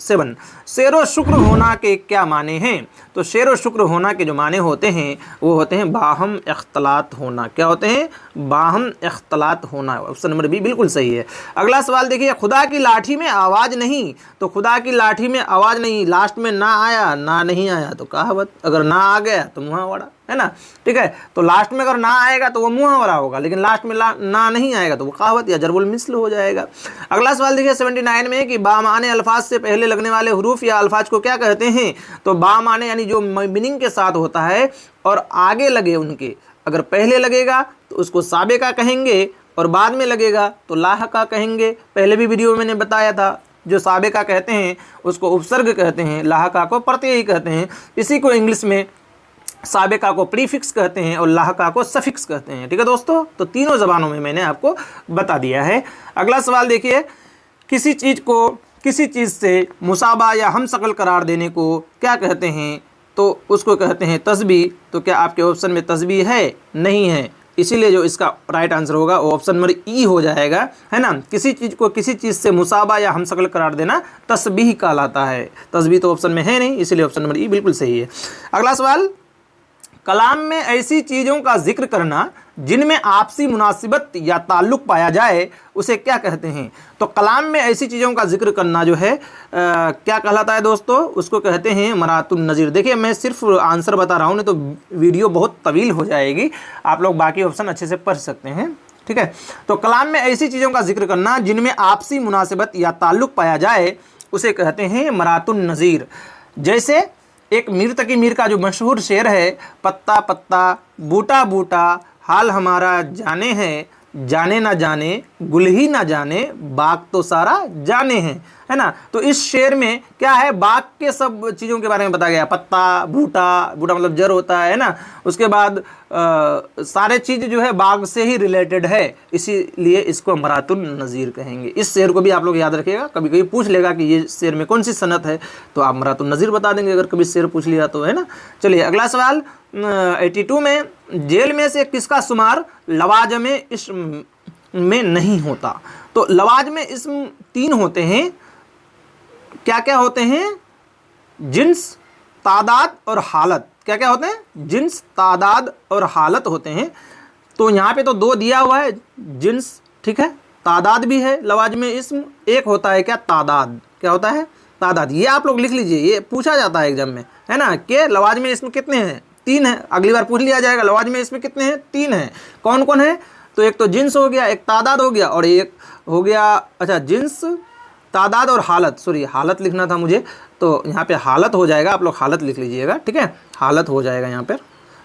77 शेर शुक्र होना के क्या माने हैं। तो शेर शुक्र होना के जो माने होते हैं वो होते हैं बाहम इख्तलात होना। क्या होते हैं, बाहम इख्तलात होना। ऑप्शन नंबर बी बिल्कुल सही है। अगला सवाल देखिए, खुदा की लाठी में आवाज़ नहीं। तो खुदा की लाठी में आवाज़ नहीं, लास्ट में ना आया ना नहीं आया तो कहावत, अगर ना आ गया तो मुहावरा, है ना। ठीक है, तो लास्ट में अगर ना आएगा तो वो मुहावरा होगा, लेकिन लास्ट में ना नहीं आएगा तो वो कहावत या जरबुल मिस्ल हो जाएगा। अगला सवाल देखिए 79 में कि बामाने अल्फाज से पहले लगने वाले हरूफ या अल्फाज को क्या कहते हैं। तो बामाने यानी जो मीनिंग के साथ होता है और आगे लगे उनके, अगर पहले लगेगा तो उसको साबिका कहेंगे और बाद में लगेगा तो लाहका कहेंगे। पहले भी वीडियो में मैंने बताया था, जो साबिका कहते हैं उसको उपसर्ग कहते हैं, लाहका को प्रत्यय कहते हैं। इसी को इंग्लिश में साबिका को प्रीफिक्स कहते हैं और लाहका को सफिक्स कहते हैं। ठीक है दोस्तों, तो तीनों ज़बानों में मैंने आपको बता दिया है। अगला सवाल देखिए, किसी चीज़ को किसी चीज़ से मुसाबा या हम शकल करार देने को क्या कहते हैं। तो उसको कहते हैं तस्बीह। तो क्या आपके ऑप्शन में तस्बीह है, नहीं है, इसीलिए जो इसका राइट आंसर होगा वो ऑप्शन नंबर ई हो जाएगा, है ना। किसी चीज़ को किसी चीज़ से मुसाबा या हम शकल करार देना तस्बीह कहलाता है। तस्बीह तो ऑप्शन में है नहीं, इसीलिए ऑप्शन नंबर ई बिल्कुल सही है। अगला सवाल, कलाम में ऐसी चीज़ों का जिक्र करना जिनमें आपसी मुनासिबत या ताल्लुक़ पाया जाए उसे क्या कहते हैं। तो कलाम में ऐसी चीज़ों का जिक्र करना जो है क्या कहलाता है दोस्तों, उसको कहते हैं मरातुन नज़ीर। देखिए मैं सिर्फ आंसर बता रहा हूँ, नहीं तो वीडियो बहुत तवील हो जाएगी, आप लोग बाकी ऑप्शन अच्छे से पढ़ सकते हैं। ठीक है, तो कलाम में ऐसी चीज़ों का जिक्र करना जिनमें आपसी मुनासिबत या ताल्लुक़ पाया जाए उसे कहते हैं मरातुन नज़ीर। जैसे एक मीर तकी मीर का जो मशहूर शेर है, पत्ता पत्ता बूटा बूटा हाल हमारा जाने हैं, जाने ना जाने गुल ही ना जाने बाग तो सारा जाने हैं, है ना। तो इस शेर में क्या है, बाग के सब चीज़ों के बारे में बताया गया। पत्ता बूटा, बूटा मतलब जड़ होता है ना। उसके बाद सारे चीज़ जो है बाग से ही रिलेटेड है, इसीलिए इसको मरातुन नज़ीर कहेंगे। इस शेर को भी आप लोग याद रखिएगा, कभी कभी पूछ लेगा कि ये शेर में कौन सी सनत है तो आप मरातुन नज़ीर बता देंगे अगर कभी शेर पूछ लिया तो, है ना। चलिए अगला सवाल 82 में, जेल में से किसका शुमार लवाजम इस्म में नहीं होता। तो लवाजम इस्म 3 होते हैं, क्या क्या होते हैं, जिन्स, तादाद और हालत। क्या क्या होते हैं, जिन्स, तादाद और हालत होते हैं। तो यहाँ पे तो 2 दिया हुआ है, जिन्स, ठीक है, तादाद भी है लवाजम इस्म। एक होता है क्या, तादाद। क्या होता है, तादाद। ये आप लोग लिख लीजिए, ये पूछा जाता है एग्जाम में, है ना, कि लवाजम इस्म कितने हैं, 3 है। अगली बार पूछ लिया जाएगा लवाजम इस्म कितने हैं, 3 हैं। कौन कौन है, तो एक तो जिन्स हो गया, एक तादाद हो गया और एक हो गया, अच्छा जिन्स, तादाद और हालत। सॉरी, हालत लिखना था मुझे, तो यहाँ पे हालत हो जाएगा, आप लोग हालत लिख लीजिएगा, ठीक है, हालत हो जाएगा यहाँ पर,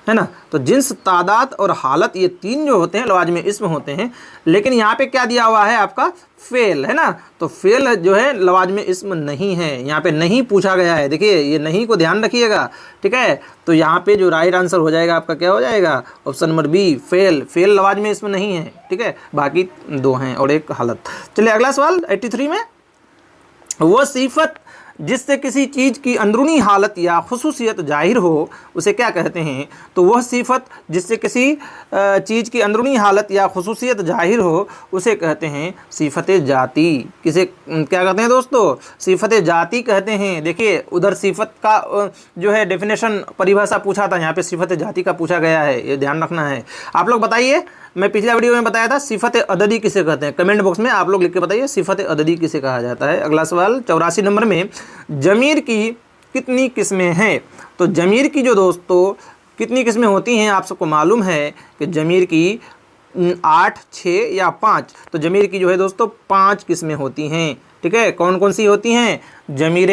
है ना। तो जिन्स, तादाद और हालत, ये 3 जो होते हैं लवाजम इस्म होते हैं। लेकिन यहाँ पे क्या दिया हुआ है आपका, फेल, है ना। तो फेल जो है लवाजम इस्म नहीं है, यहाँ पे नहीं पूछा गया है। देखिए ये नहीं को ध्यान रखिएगा, ठीक है। तो यहाँ पे जो राइट आंसर हो जाएगा आपका क्या हो जाएगा, option number B, fail. Fail लवाजम इस्म नहीं है, ठीक है, बाकी 2 हैं और एक हालत। चलिए अगला सवाल 83 में, वो सिफत जिससे किसी चीज़ की अंदरूनी हालत या खुसूसियत जाहिर हो उसे क्या कहते हैं। तो वह सिफत जिससे किसी चीज़ की अंदरूनी हालत या खुसूसियत जाहिर हो उसे कहते हैं सिफत जाती। किसे क्या कहते हैं दोस्तों, सिफत जाती कहते हैं। देखिए उधर सिफत का जो है डेफिनेशन, परिभाषा पूछा था, यहाँ पे सिफत जाती का पूछा गया है, ये ध्यान रखना है। आप लोग बताइए, मैं पिछला वीडियो में बताया था सिफत अददी किसे कहते हैं, कमेंट बॉक्स में आप लोग लिख के बताइए सिफत अददी किसे कहा जाता है। अगला सवाल 84 नंबर में, जमीर की कितनी किस्में हैं। तो जमीर की जो दोस्तों कितनी किस्में होती हैं, आप सबको मालूम है कि जमीर की 8, 6 या 5। तो जमीर की जो है दोस्तों 5 किस्में होती हैं, ठीक है। कौन कौन सी होती हैं, जमीर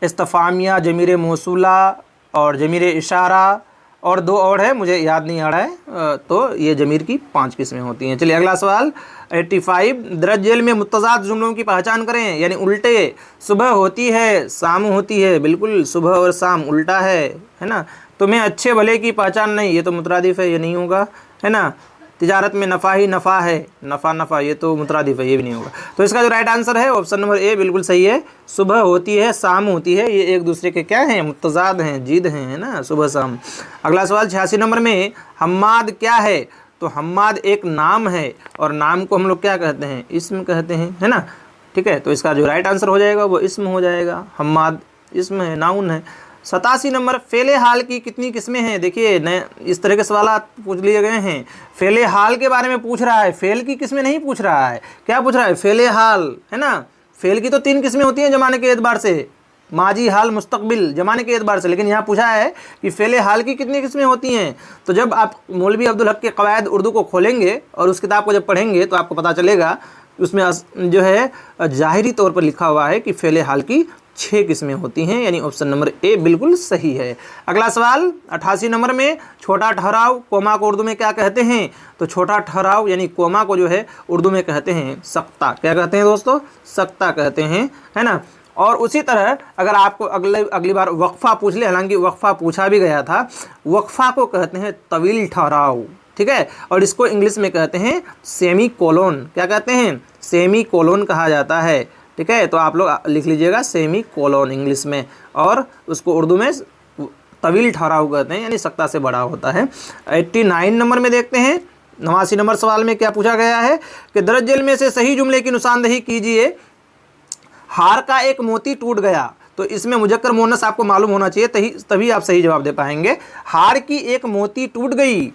इस्तफामिया, जमीर मौसूला और जमीर इशारा और 2 और है, मुझे याद नहीं आ रहा है। तो ये ज़मीर की 5 किस्में होती हैं। चलिए अगला सवाल 85, दरज झेल में मुत्तज़ाद जुमलों की पहचान करें, यानी उल्टे। सुबह होती है, शाम होती है, बिल्कुल सुबह और शाम उल्टा है ना। तुम्हें अच्छे भले की पहचान नहीं, ये तो मुतरादिफ है, ये नहीं होगा, है ना। तिजारत में नफ़ा ही नफ़ा है, नफ़ा नफ़ा, ये तो मुतरादिफ है, ये भी नहीं होगा। तो इसका जो राइट आंसर है ऑप्शन नंबर ए बिल्कुल सही है। सुबह होती है, शाम होती है, ये एक दूसरे के क्या हैं, मुत्तज़ाद हैं, जिद हैं, है ना, सुबह शाम। अगला सवाल 86 नंबर में, हम्माद क्या है? तो हम्माद एक नाम है, और नाम को हम लोग क्या कहते हैं, इस्म कहते हैं, है ना। ठीक है, तो इसका जो राइट आंसर हो जाएगा वो इस्म हो जाएगा। हम्माद इस्म है, नाउन है। 87 नंबर, फ़ेले हाल की कितनी किस्में हैं? देखिए नए इस तरह के सवाल पूछ लिए गए हैं। फ़ेले हाल के बारे में पूछ रहा है, फ़ेल की किस्में नहीं पूछ रहा है। क्या पूछ रहा है? फ़ेले हाल, है ना। फ़ेल की तो 3 किस्में होती हैं ज़माने के एतबार से, माजी, हाल, मुस्तकबिल, ज़माने के एतबार से। लेकिन यहाँ पूछा है कि फ़ेले हाल की कितनी किस्में होती हैं। तो जब आप मौलवी अब्दुल हक के क़वायद उर्दू को खोलेंगे और उस किताब को जब पढ़ेंगे तो आपको पता चलेगा, उसमें जो है ज़ाहिरी तौर पर लिखा हुआ है कि फ़ेले हाल की 6 किस्में होती हैं, यानी ऑप्शन नंबर ए बिल्कुल सही है। अगला सवाल 88 नंबर में, छोटा ठहराव कोमा को उर्दू में क्या कहते हैं? तो छोटा ठहराव यानी कोमा को जो है उर्दू में कहते हैं सख्ता। क्या कहते हैं दोस्तों? सख्ता कहते हैं, है ना। और उसी तरह अगर आपको अगली बार वक्फ़ा पूछ ले, हालांकि वक्फ़ा पूछा भी गया था, वक्फ़ा को कहते हैं तवील ठहराव, ठीक है। और इसको इंग्लिश में कहते हैं सेमी कोलोन। क्या कहते हैं? सेमी कोलोन कहा जाता है, ठीक है। तो आप लोग लिख लीजिएगा सेमी कोलोन इंग्लिश में, और उसको उर्दू में तवील ठहराव कहते हैं, यानी सख्ता से बड़ा होता है। 89 नंबर में देखते हैं, 89 नंबर सवाल में क्या पूछा गया है कि दरज झेल में से सही जुमले की निशानदेही कीजिए। हार का एक मोती टूट गया, तो इसमें मुजक्कर मुअन्नस आपको मालूम होना चाहिए, तभी आप सही जवाब दे पाएंगे। हार की एक मोती टूट गई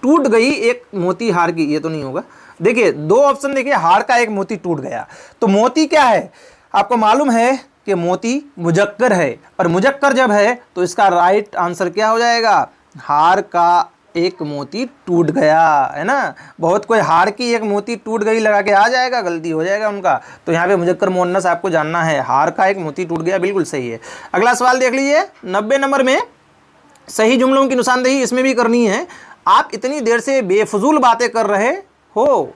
एक मोती हार की, ये तो नहीं होगा। देखिए 2 ऑप्शन, देखिए हार का एक मोती टूट गया, तो मोती क्या है? आपको मालूम है कि मोती मुजक्कर है, और मुजक्कर जब है तो इसका राइट आंसर क्या हो जाएगा? हार का एक मोती टूट गया, है ना। बहुत कोई हार की एक मोती टूट गई लगा के आ जाएगा, गलती हो जाएगा उनका। तो यहाँ पे मुजक्कर मुअन्नस आपको जानना है, हार का एक मोती टूट गया, बिल्कुल सही है। अगला सवाल देख लीजिए 90 नंबर में, सही जुमलों की निशानदेही इसमें भी करनी है। आप इतनी देर से बेफजूल बातें कर रहे हो,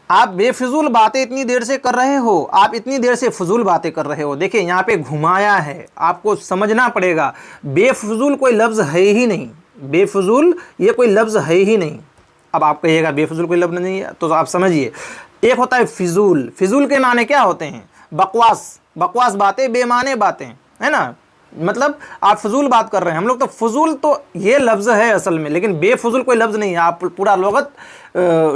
आप बेफजूल बातें इतनी देर से कर रहे हो, आप इतनी देर से फजूल बातें कर रहे हो। देखिए यहाँ पे घुमाया है, आपको समझना पड़ेगा। बेफजूल कोई लफ्ज़ है ही नहीं, बेफजूल ये कोई लफ्ज़ है ही नहीं। अब आप कहिएगा बेफजूल कोई लफ्ज़ नहीं है, तो आप समझिए, एक होता है फिजूल। फिजूल के माने क्या होते हैं? बकवास, बकवास बातें, बेमाने बातें, है ना। मतलब आप फजूल बात कर रहे हैं, हम लोग तो फजूल तो ये लफ्ज़ है असल में, लेकिन बेफजूल कोई लफ्ज़ नहीं है। आप पूरा लुग़त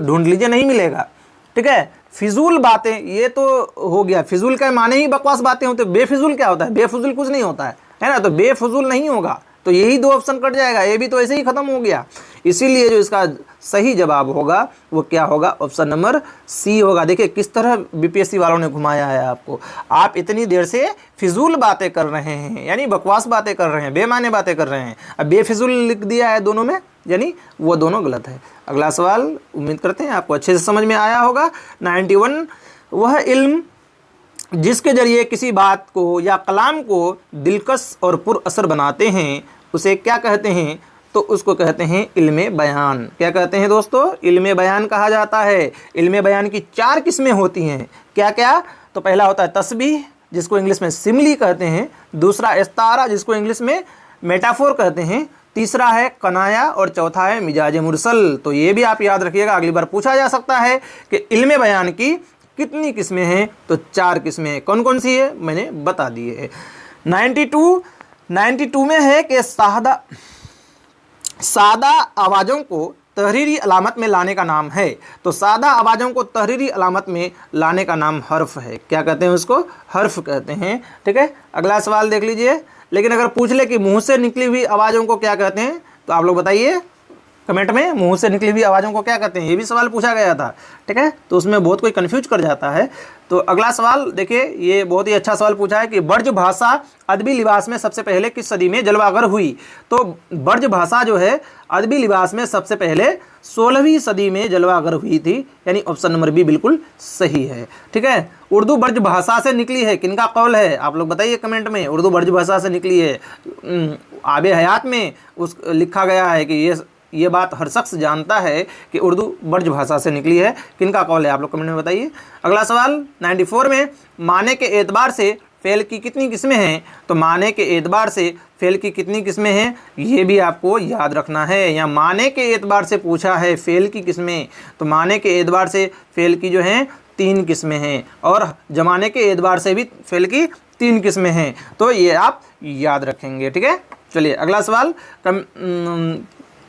ढूंढ लीजिए, नहीं मिलेगा, ठीक है। फिजूल बातें ये तो हो गया, फिजूल का माने ही बकवास बातें होते हैं। बेफिजूल क्या होता है? बेफिजूल कुछ नहीं होता है ना। तो बेफिजूल नहीं होगा, तो यही 2 ऑप्शन कट जाएगा, ये भी तो ऐसे ही खत्म हो गया। इसीलिए जो इसका सही जवाब होगा वो क्या होगा? ऑप्शन नंबर सी होगा। देखिए किस तरह बीपीएससी वालों ने घुमाया है आपको। आप इतनी देर से फिजूल बातें कर रहे हैं, यानी बकवास बातें कर रहे हैं, बेमाने बातें कर रहे हैं। अब बेफिजूल लिख दिया है दोनों में, यानी वो दोनों गलत है। अगला सवाल उम्मीद करते हैं आपको अच्छे से समझ में आया होगा। 91, वह इल्म जिसके जरिए किसी बात को या कलाम को दिलकश और पुरअसर बनाते हैं उसे क्या कहते हैं? तो उसको कहते हैं इल्मे बयान। क्या कहते हैं दोस्तों? इल्मे बयान कहा जाता है। इल्मे बयान की 4 किस्में होती हैं। क्या क्या? तो पहला होता है तस्बीह, जिसको इंग्लिश में सिमली कहते हैं। दूसरा इस्तारा, जिसको इंग्लिश में मेटाफोर कहते हैं। तीसरा है कनाया, और चौथा है मिजाज मुरसल। तो ये भी आप याद रखिएगा, अगली बार पूछा जा सकता है कि इल्मे बयान की कितनी किस्में हैं? तो 4 किस्में हैं। कौन कौन सी है मैंने बता दी है। 92 में है कि सादा आवाज़ों को तहरीरी अलामत में लाने का नाम है। तो सादा आवाज़ों को तहरीरी अलामत में लाने का नाम हर्फ है। क्या कहते हैं उसको? हर्फ कहते हैं, ठीक है। अगला सवाल देख लीजिए। लेकिन अगर पूछ ले कि मुंह से निकली हुई आवाज़ों को क्या कहते हैं, तो आप लोग बताइए। कमेंट में मुंह से निकली हुई आवाज़ों को क्या कहते हैं, ये भी सवाल पूछा गया था। ठीक है, तो उसमें बहुत कोई कंफ्यूज कर जाता है। तो अगला सवाल देखिए, ये बहुत ही अच्छा सवाल पूछा है कि ब्रज भाषा अदबी लिबास में सबसे पहले किस सदी में जलवागर हुई। तो ब्रज भाषा जो है अदबी लिबास में सबसे पहले 16वीं सदी में जलवागर हुई थी, यानी ऑप्शन नंबर बी बिल्कुल सही है। ठीक है, उर्दू ब्रज भाषा से निकली है, किनका कौल है आप लोग बताइए कमेंट में। उर्दू ब्रज भाषा से निकली है, आबे हयात में उस लिखा गया है कि ये बात हर शख्स जानता है कि उर्दू ब्रज भाषा से निकली है, किनका कौल है आप लोग कमेंट में बताइए। अगला सवाल 94 में माने के एतबार से फ़ेल की कितनी किस्में हैं। तो माने के एतबार से फ़ेल की कितनी किस्में हैं, ये भी आपको याद रखना है। या माने के एतबार से पूछा है फ़ेल की किस्में, तो माने के एतबार से फ़ेल की जो हैं 3 किस्में हैं, और जमाने के एतबार से भी फ़ेल की 3 किस्में हैं। तो ये आप याद रखेंगे। ठीक है, चलिए अगला सवाल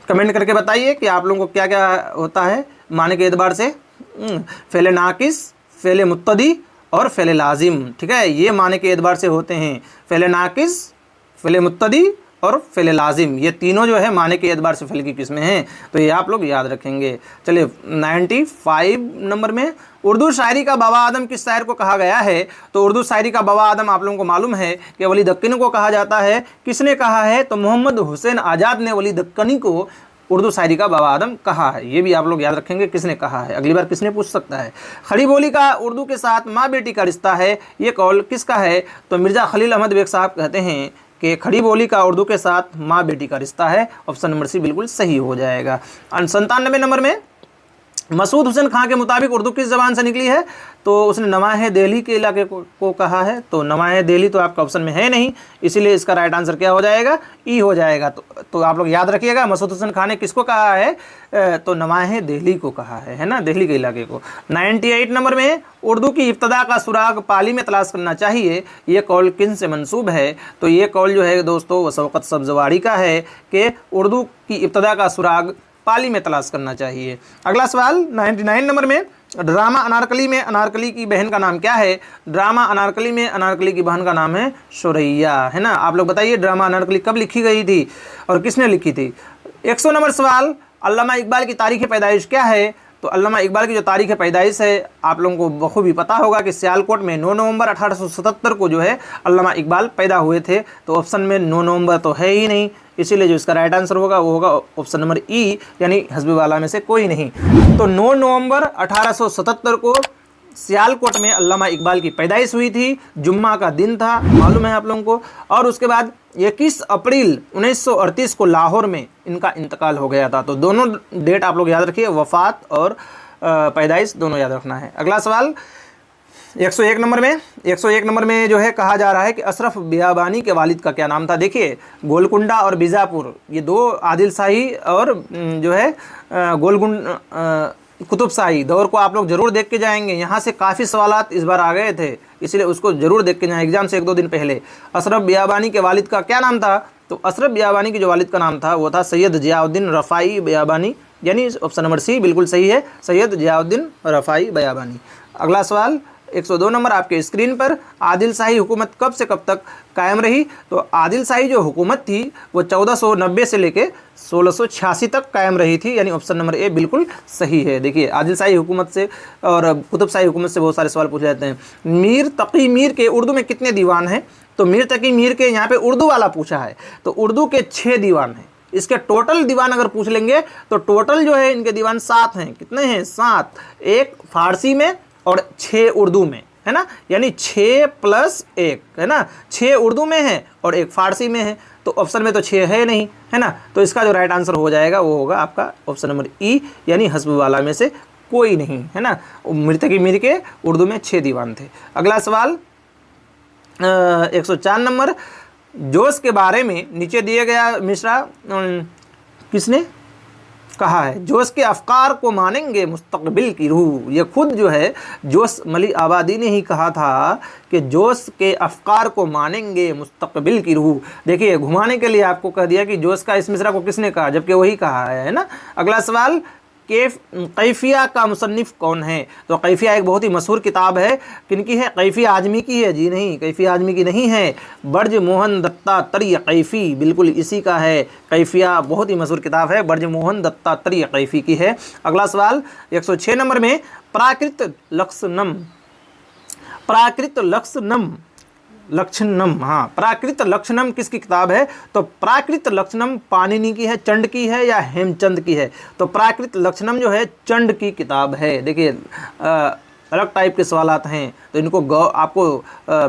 कमेंट करके बताइए कि आप लोगों को क्या क्या होता है माने के एतबार से। फ़ेल नाकिस, फ़ेल मुत्तदी और फ़ेल लाजिम। ठीक है, ये माने के एतबार से होते हैं। फ़ेल नाकिस, फ़ेल मुत्तदी और फ़ेल लाजिम, ये तीनों जो है माने के एतबार से फ़ेल की किस्में हैं। तो ये आप लोग याद रखेंगे। चलिए 95 नंबर में उर्दू शायरी का बाबा आदम किस शायर को कहा गया है। तो उर्दू शायरी का बाबा आदम आप लोगों को मालूम है कि वली दक्कनी को कहा जाता है। किसने कहा है, तो मोहम्मद हुसैन आज़ाद ने वली दक्कनी को उर्दू शायरी का बाबा आदम कहा है। ये भी आप लोग याद रखेंगे किसने कहा है, अगली बार किसने पूछ सकता है। खड़ी बोली का उर्दू के साथ माँ बेटी का रिश्ता है, ये कौल किसका है। तो मिर्ज़ा खलील अहमद बेग साहब कहते हैं कि खड़ी बोली का उर्दू के साथ माँ बेटी का रिश्ता है। ऑप्शन नंबर सी बिल्कुल सही हो जाएगा। 97 नंबर में मसूद हुसैन खां के मुताबिक उर्दू किस ज़बान से निकली है। तो उसने नवाहे दिल्ली के इलाके को कहा है। तो नवाहे दिल्ली तो आपका ऑप्शन में है नहीं, इसीलिए इसका राइट आंसर क्या हो जाएगा, ई हो जाएगा। तो आप लोग याद रखिएगा मसूद हुसैन खां ने किसको कहा है, तो नवाहे दिल्ली को कहा है ना, दिल्ली के इलाके को। 98 नंबर में उर्दू की इब्तदा का सुराग पाली में तलाश करना चाहिए, ये कौल किन से मंसूब है। तो ये कौल जो है दोस्तों वो शौकत सब्ज़वारी का है कि उर्दू की इब्तदा का सुराग पाली में तलाश करना चाहिए। अगला सवाल 99 नंबर में ड्रामा अनारकली में अनारकली की बहन का नाम क्या है। ड्रामा अनारकली में अनारकली की बहन का नाम है शुरैया, है ना। आप लोग बताइए ड्रामा अनारकली कब लिखी गई थी और किसने लिखी थी। 100 नंबर सवाल अल्लामा इकबाल की तारीख़ पैदाइश क्या है। तो अल्लामा इकबाल की जो तारीख़ पैदाइश है आप लोगों को बखूबी पता होगा कि सियालकोट में 9 नवंबर 1877 को जो है अल्लामा इकबाल पैदा हुए थे। तो ऑप्शन में 9 नवंबर तो है ही नहीं, इसीलिए जो इसका राइट आंसर होगा वो होगा ऑप्शन नंबर ई, यानी हस्बी वाला में से कोई नहीं। तो 9 नवंबर 1877 को सियालकोट में अल्लामा इकबाल की पैदाइश हुई थी, जुम्मा का दिन था, मालूम है आप लोगों को। और उसके बाद 21 अप्रैल 1938 को लाहौर में इनका इंतकाल हो गया था। तो दोनों डेट आप लोग याद रखिए, वफ़ात और पैदाइश दोनों याद रखना है। अगला सवाल 101 नंबर में जो है कहा जा रहा है कि अशरफ बियाबानी के वालिद का क्या नाम था। देखिए गोलकुंडा और बीजापुर ये दो आदिल शाही और जो है कुतुब शाही दौर को आप लोग जरूर देख के जाएंगे। यहाँ से काफ़ी सवालात इस बार आ गए थे, इसलिए उसको जरूर देख के जाएं एग्जाम से 1-2 दिन पहले। अशरफ बियाबानी के वालिद का क्या नाम था। तो अशरफ बियाबानी के जो वालिद का नाम था वो था सैयद जियाउद्दीन रफ़ाई बियाबानी, यानी ऑप्शन नंबर सी बिल्कुल सही है, सैयद जियाउद्दीन रफ़ाई बियाबानी। अगला सवाल 102 नंबर आपके स्क्रीन पर आदिल शाही हुकूमत कब से कब तक कायम रही। तो आदिल शाही जो हुकूमत थी वो 1490 से लेके 1686 तक कायम रही थी, यानी ऑप्शन नंबर ए बिल्कुल सही है। देखिए आदिल शाही हुकूमत से और कुतुब शाही हुकूमत से बहुत सारे सवाल पूछे जाते हैं। मीर तकी मीर के उर्दू में कितने दीवान हैं। तो मीर तकी मीर के यहाँ पे उर्दू वाला पूछा है, तो उर्दू के 6 दीवान हैं। इसके टोटल दीवान अगर पूछ लेंगे तो टोटल जो है इनके दीवान 7 हैं। कितने हैं, 7, एक फारसी में और 6 उर्दू में, है ना, यानी 6 + 1, है ना, 6 उर्दू में है और 1 फारसी में है। तो ऑप्शन में तो 6 है नहीं, है ना। तो इसका जो राइट आंसर हो जाएगा वो होगा आपका ऑप्शन नंबर ई, यानी हस्ब वाला में से कोई नहीं, है ना। मृतकी मीर के उर्दू में 6 दीवान थे। अगला सवाल 104 नंबर, जोश के बारे में नीचे दिए गया मिसरा किसने कहा है। जोश के अफकार को मानेंगे मुस्तकबिल की रूह। ये खुद जो है जोश मली आबादी ने ही कहा था कि जोश के अफकार को मानेंगे मुस्तकबिल की रूह। देखिए घुमाने के लिए आपको कह दिया कि जोश का इस मिसरा को किसने कहा, जबकि वही कहा है ना। अगला सवाल कैफिया का मुसन्निफ कौन है? तो कैफिया एक बहुत ही मशहूर किताब है, किनकी है? कैफिया आजमी की है? जी नहीं, कैफिया आजमी की नहीं है, बर्ज मोहन दत्तात्रेय कैफी बिल्कुल इसी का है। कैफिया बहुत ही मशहूर किताब है, बर्ज मोहन दत्तात्रेय कैफी की है। अगला सवाल 106 नंबर में, प्राकृत लक्षणम, प्राकृत लक्षणम, लक्षणम, हाँ, प्राकृत लक्षणम किसकी किताब है? तो प्राकृत लक्षणम पाणिनि की है, चंड की है या हेमचंद की है? तो प्राकृत लक्षणम जो है चंड की किताब है। देखिए अलग टाइप के सवालात हैं, तो इनको आपको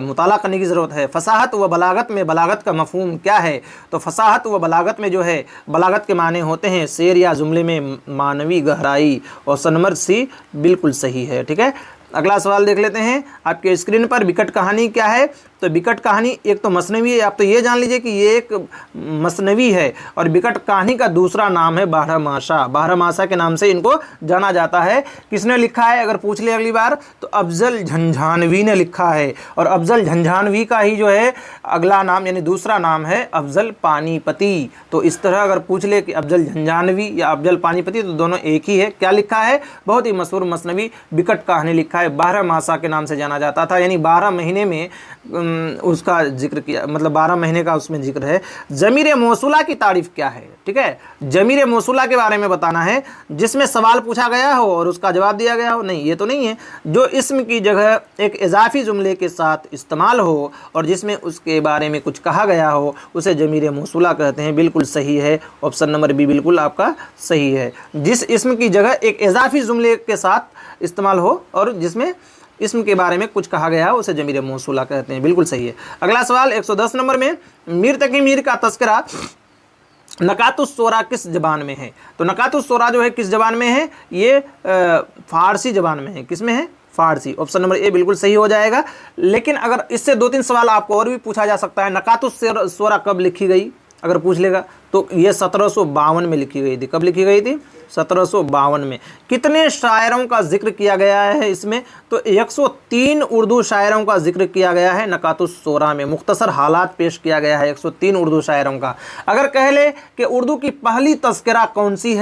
मुताला करने की ज़रूरत है। फसाहत व बलागत में बलागत का मफहूम क्या है? तो फसाहत व बलागत में जो है, बलागत के माने होते हैं शेर या जुमले में मानवी गहराई, और सनमर सी बिल्कुल सही है। ठीक है, अगला सवाल देख लेते हैं। आपके स्क्रीन पर विकट कहानी क्या है? तो विकट कहानी एक तो मसनवी है, आप तो ये जान लीजिए कि ये एक मसनवी है, और विकट कहानी का दूसरा नाम है बारहमासा। बारहमासा के नाम से इनको जाना जाता है। किसने लिखा है अगर पूछ ले अगली बार? तो अफजल झंझानवी ने लिखा है, और अफजल झंझानवी का ही जो है अगला नाम यानी दूसरा नाम है अफजल पानीपति। तो इस तरह अगर पूछ ले कि अफजल झंझानवी या अफजल पानीपति, तो दोनों एक ही है। क्या लिखा है? बहुत ही मशहूर मसनवी विकट कहानी लिखा है, बारहमासा के नाम से जाना जाता था, यानी 12 महीने में उसका जिक्र किया, मतलब 12 महीने का उसमें जिक्र है। ज़मीर मौसूला की तारीफ क्या है? ठीक है, ज़मीर मौसूला के बारे में बताना है, जिसमें सवाल पूछा गया हो और उसका जवाब दिया गया हो। नहीं, ये तो नहीं है। जो इस्म की जगह एक इजाफी जुमले के साथ इस्तेमाल हो और जिसमें उसके बारे में कुछ कहा गया हो, उसे ज़मीर मौसूला कहते हैं। बिल्कुल सही है, ऑप्शन नंबर बी बिल्कुल आपका सही है। जिस इस्म की जगह एक इजाफी जुमले के साथ इस्तेमाल हो और जिसमें इसम के बारे में कुछ कहा गया है, उसे ज़मीर मौसूला कहते हैं। बिल्कुल सही है। अगला सवाल 110 नंबर में, मीर तकी मीर का तस्करा नकातुस सोरा किस ज़बान में है? तो नकातुस सोरा जो है किस ज़बान में है? ये फारसी ज़बान में है। किस में है? फारसी। ऑप्शन नंबर ए बिल्कुल सही हो जाएगा। लेकिन अगर इससे 2-3 सवाल आपको और भी पूछा जा सकता है। नकातुस सोरा कब लिखी गई अगर पूछ लेगा, तो ये 1752 में लिखी गई थी। कब लिखी गई थी? 1752 में। कितने शायरों का जिक्र किया गया है इसमें? तो 103 उर्दू शायरों का जिक्र किया गया है नकातुस सोरा में। मुख्तसर हालात पेश किया गया है 103 उर्दू शायरों का। अगर कह ले कि उर्दू की पहली तज़किरा कौन सी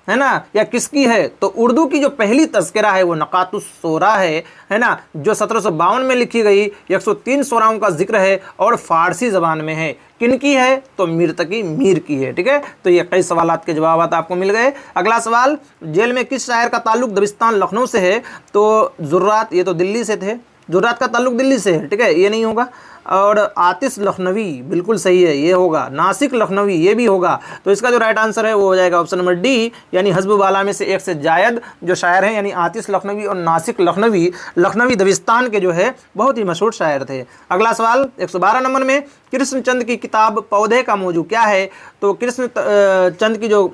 है ना, या किसकी है, तो उर्दू की जो पहली तज़किरा है वो नकातुस सोरा है ना, जो 1752 में लिखी गई। 103 सोराओं का जिक्र है और फारसी ज़बान में है। किनकी है? तो मीर तकी मीर की है। ठीक है, तो ये कई सवालात के जवाब आपको मिल गए। अगला सवाल, जेल में किस शायर का ताल्लुक दबिस्तान लखनऊ से है? तो जुर्रात, ये तो दिल्ली से थे, जुर्रात का ताल्लुक दिल्ली से है। ठीक है, ये नहीं होगा। और आतिश लखनवी बिल्कुल सही है, ये होगा। नासिक लखनवी ये भी होगा। तो इसका जो राइट आंसर है वो हो जाएगा ऑप्शन नंबर डी, यानी हस्ब वाला में से एक से जायद जो शायर हैं, यानी आतिश लखनवी और नासिक लखनवी, लखनवी दबिस्तान के जो है बहुत ही मशहूर शायर थे। अगला सवाल 112 नंबर में, कृष्णचंद की किताब पौधे का मौजू क्या है? तो कृष्णचंद की जो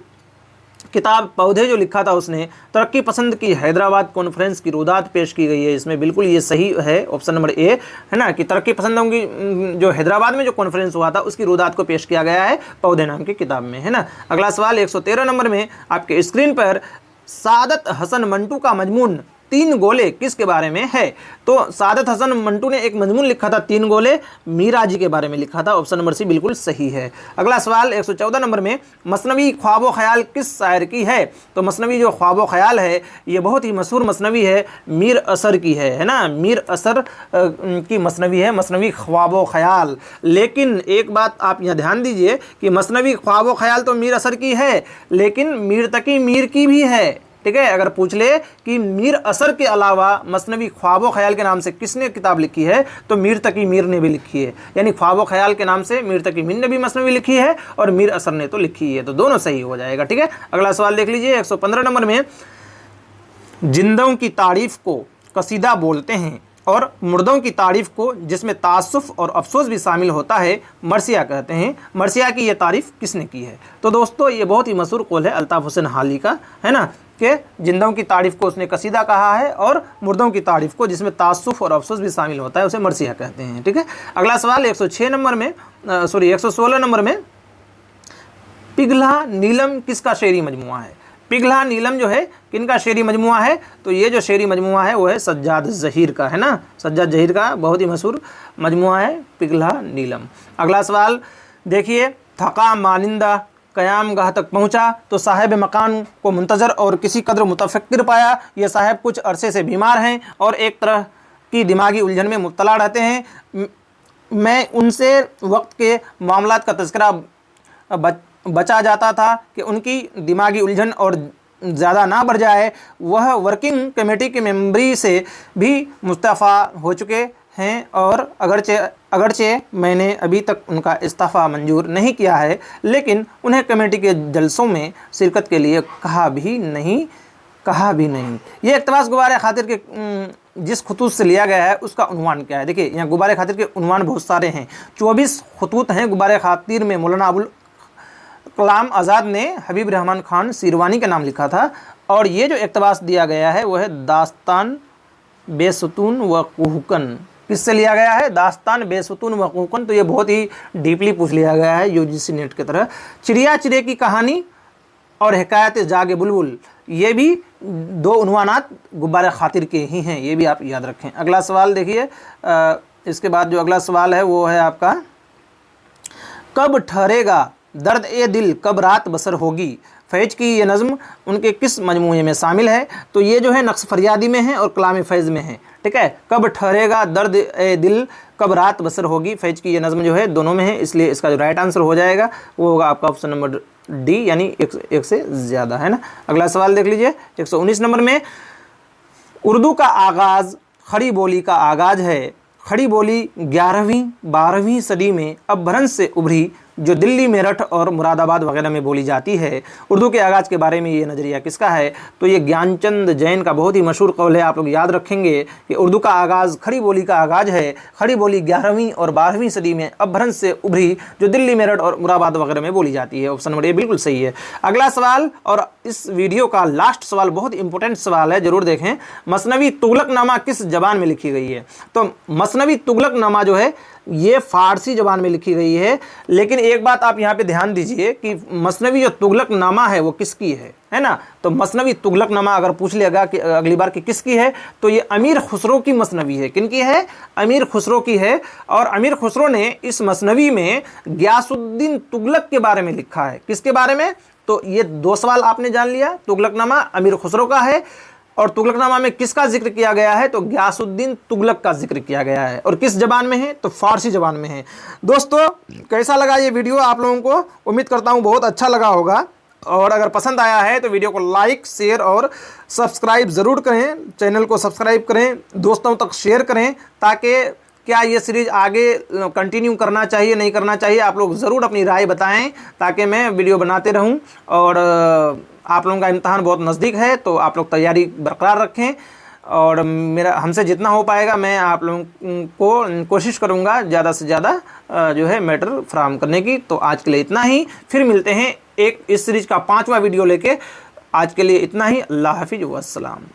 किताब पौधे जो लिखा था उसने तरक्की पसंद की हैदराबाद कॉन्फ्रेंस की रुदात पेश की गई है। इसमें बिल्कुल ये सही है, ऑप्शन नंबर ए है ना, कि तरक्की पसंदों की जो हैदराबाद में जो कॉन्फ्रेंस हुआ था उसकी रुदात को पेश किया गया है पौधे नाम की किताब में, है ना। अगला सवाल 113 नंबर में आपके स्क्रीन पर, सादत हसन मंटू का मजमून 3 गोले किसके बारे में है? तो सादत हसन मंटू ने एक मजमून लिखा था 3 गोले, मीरा जी के बारे में लिखा था। ऑप्शन नंबर सी बिल्कुल सही है। अगला सवाल 114 नंबर में, मसनवी ख्वाब ख्याल किस शायर की है? तो मसनवी जो ख्वाब ख्याल है ये बहुत ही मशहूर मसनवी है, मीर असर की है ना। मीर असर की मसनवी है, मसनवी ख्वाब ख्याल। लेकिन एक बात आप यहाँ ध्यान दीजिए कि मसनवी ख्वाब ख्याल तो मीर असर की है, लेकिन मीर तकी मीर की भी है। ठीक है, अगर पूछ ले कि मीर असर के अलावा मसनवी ख्वाब ख्याल के नाम से किसने किताब लिखी है, तो मीर तकी मीर ने भी लिखी है। यानी ख्वाब ख्याल के नाम से मीर तकी मीर ने भी मसनवी लिखी है और मीर असर ने तो लिखी है, तो दोनों सही हो जाएगा। ठीक है, अगला सवाल देख लीजिए 115 नंबर में, जिंदों की तारीफ को कसीदा बोलते हैं और मुर्दों की तारीफ को, जिसमें तासुफ और अफसोस भी शामिल होता है, मरसिया कहते हैं। मरसिया की ये तारीफ किसने की है? तो दोस्तों ये बहुत ही मशहूर कौल है अल्ताफ़ हुसैन हाली का, है ना, कि जिंदों की तारीफ को उसने कसीदा कहा है और मुर्दों की तारीफ को, जिसमें तासुफ और अफसोस भी शामिल होता है, उसे मरसिया कहते हैं। ठीक है, अगला सवाल 116 नंबर में, पिघला नीलम किसका शेरी मजमुआ है? पिघला नीलम जो है किनका शेरी मजमुआ है? तो ये जो शेरी मजमुआ है वो है सज्जाद ज़हीर का, है ना। सज्जाद ज़हीर का बहुत ही मशहूर मजमुआ है पिघला नीलम। अगला सवाल देखिए, थका मानिंदा क़याम गाह तक पहुँचा तो साहिब मकान को मुंतज़र और किसी कदर मुतफक्किर पाया। ये साहब कुछ अरसे से बीमार हैं और एक तरह की दिमागी उलझन में मुब्तला रहते हैं। मैं उनसे वक्त के मामलात का तज़किरा बचा जाता था कि उनकी दिमागी उलझन और ज़्यादा ना बढ़ जाए। वह वर्किंग कमेटी की मेंबरी से भी मुस्तफ़ा हो चुके हैं और अगरचे मैंने अभी तक उनका इस्तीफ़ा मंजूर नहीं किया है, लेकिन उन्हें कमेटी के जलसों में शिरकत के लिए कहा भी नहीं। ये इक़्तिबास गुबार खातिर के जिस खतूत से लिया गया है उसका उन्वान क्या है? देखिए, यहाँ गुबार खातिर के उन्वान बहुत सारे हैं, 24 खतूत हैं। गुबार खातिर में मौलाना अबुल कलाम आज़ाद ने हबीब रहमान खान सीरवानी का नाम लिखा था और ये जो इक़्तिबास दिया गया है वो है दास्तान बेसुतून व कुहकन। किससे लिया गया है? दास्तान बेसुतून व कुहकन। तो ये बहुत ही डीपली पूछ लिया गया है यूजीसी नेट की तरह। चिड़िया चिड़े की कहानी और हिकायत जागे बुलबुल, ये भी 2 उन्वानात गुब्बारे खातिर के ही हैं, ये भी आप याद रखें। अगला सवाल देखिए, इसके बाद जो अगला सवाल है वो है आपका, कब ठहरेगा दर्द ए दिल कब रात बसर होगी। फैज़ की ये नज़्म उनके किस मजमूए में शामिल है? तो ये जो है नक्श फरियादी में है और कलाम फैज़ में है। ठीक है, कब ठहरेगा दर्द ए दिल कब रात बसर होगी, फैज़ की ये नज़्म जो है दोनों में है, इसलिए इसका जो राइट आंसर हो जाएगा वो होगा आपका ऑप्शन नंबर डी, यानी एक से ज़्यादा, है ना। अगला सवाल देख लीजिए, 119 नंबर में, उर्दू का आगाज़ खड़ी बोली का आगाज़ है। खड़ी बोली 11वीं 12वीं सदी में अपभ्रंश से उभरी जो दिल्ली, मेरठ और मुरादाबाद वगैरह में बोली जाती है। उर्दू के आगाज़ के बारे में ये नज़रिया किसका है? तो ये ज्ञानचंद जैन का बहुत ही मशहूर कौल है। आप लोग याद रखेंगे कि उर्दू का आगाज़ खड़ी बोली का आगाज़ है। खड़ी बोली 11वीं और 12वीं सदी में अपभ्रंश से उभरी जो दिल्ली, मेरठ और मुरादाबाद वगैरह में बोली जाती है। ऑप्शन नंबर ए बिल्कुल सही है। अगला सवाल और इस वीडियो का लास्ट सवाल बहुत इंपॉर्टेंट सवाल है, ज़रूर देखें। मसनवी तुगलकनामा किस ज़बान में लिखी गई है? तो मसनवी तुगलकनामा जो है ये फ़ारसी ज़बान में लिखी गई है, लेकिन एक बात आप यहाँ पे ध्यान दीजिए कि मसनवी जो तुगलकनामा है वो किसकी है ना। तो मसनवी तुगलकनामा अगर पूछ लिया कि अगली बार कि किसकी है, तो ये अमीर खुसरो की मसनवी है। किनकी है? अमीर खुसरो की है। और अमीर खुसरो ने इस मसनवी में गियासुद्दीन तुगलक के बारे में लिखा है। किसके बारे में? तो ये 2 सवाल आपने जान लिया। तुगलकनामा अमीर खुसरो का है और तुगलकनामा में किसका जिक्र किया गया है? तो गियासुद्दीन तुगलक का जिक्र किया गया है। और किस ज़बान में है? तो फ़ारसी ज़बान में है। दोस्तों, कैसा लगा ये वीडियो आप लोगों को? उम्मीद करता हूँ बहुत अच्छा लगा होगा। और अगर पसंद आया है तो वीडियो को लाइक, शेयर और सब्सक्राइब ज़रूर करें। चैनल को सब्सक्राइब करें, दोस्तों तक शेयर करें, ताकि क्या ये सीरीज़ आगे कंटिन्यू करना चाहिए नहीं करना चाहिए, आप लोग ज़रूर अपनी राय बताएं, ताकि मैं वीडियो बनाते रहूं। और आप लोगों का इम्तहान बहुत नज़दीक है, तो आप लोग तैयारी बरकरार रखें। और मेरा हमसे जितना हो पाएगा मैं आप लोगों को कोशिश करूँगा ज़्यादा से ज़्यादा जो है मैटर फराहम करने की। तो आज के लिए इतना ही, फिर मिलते हैं इस सीरीज़ का 5वां वीडियो लेके। आज के लिए इतना ही। अल्लाह हाफिज़ व अस्सलाम।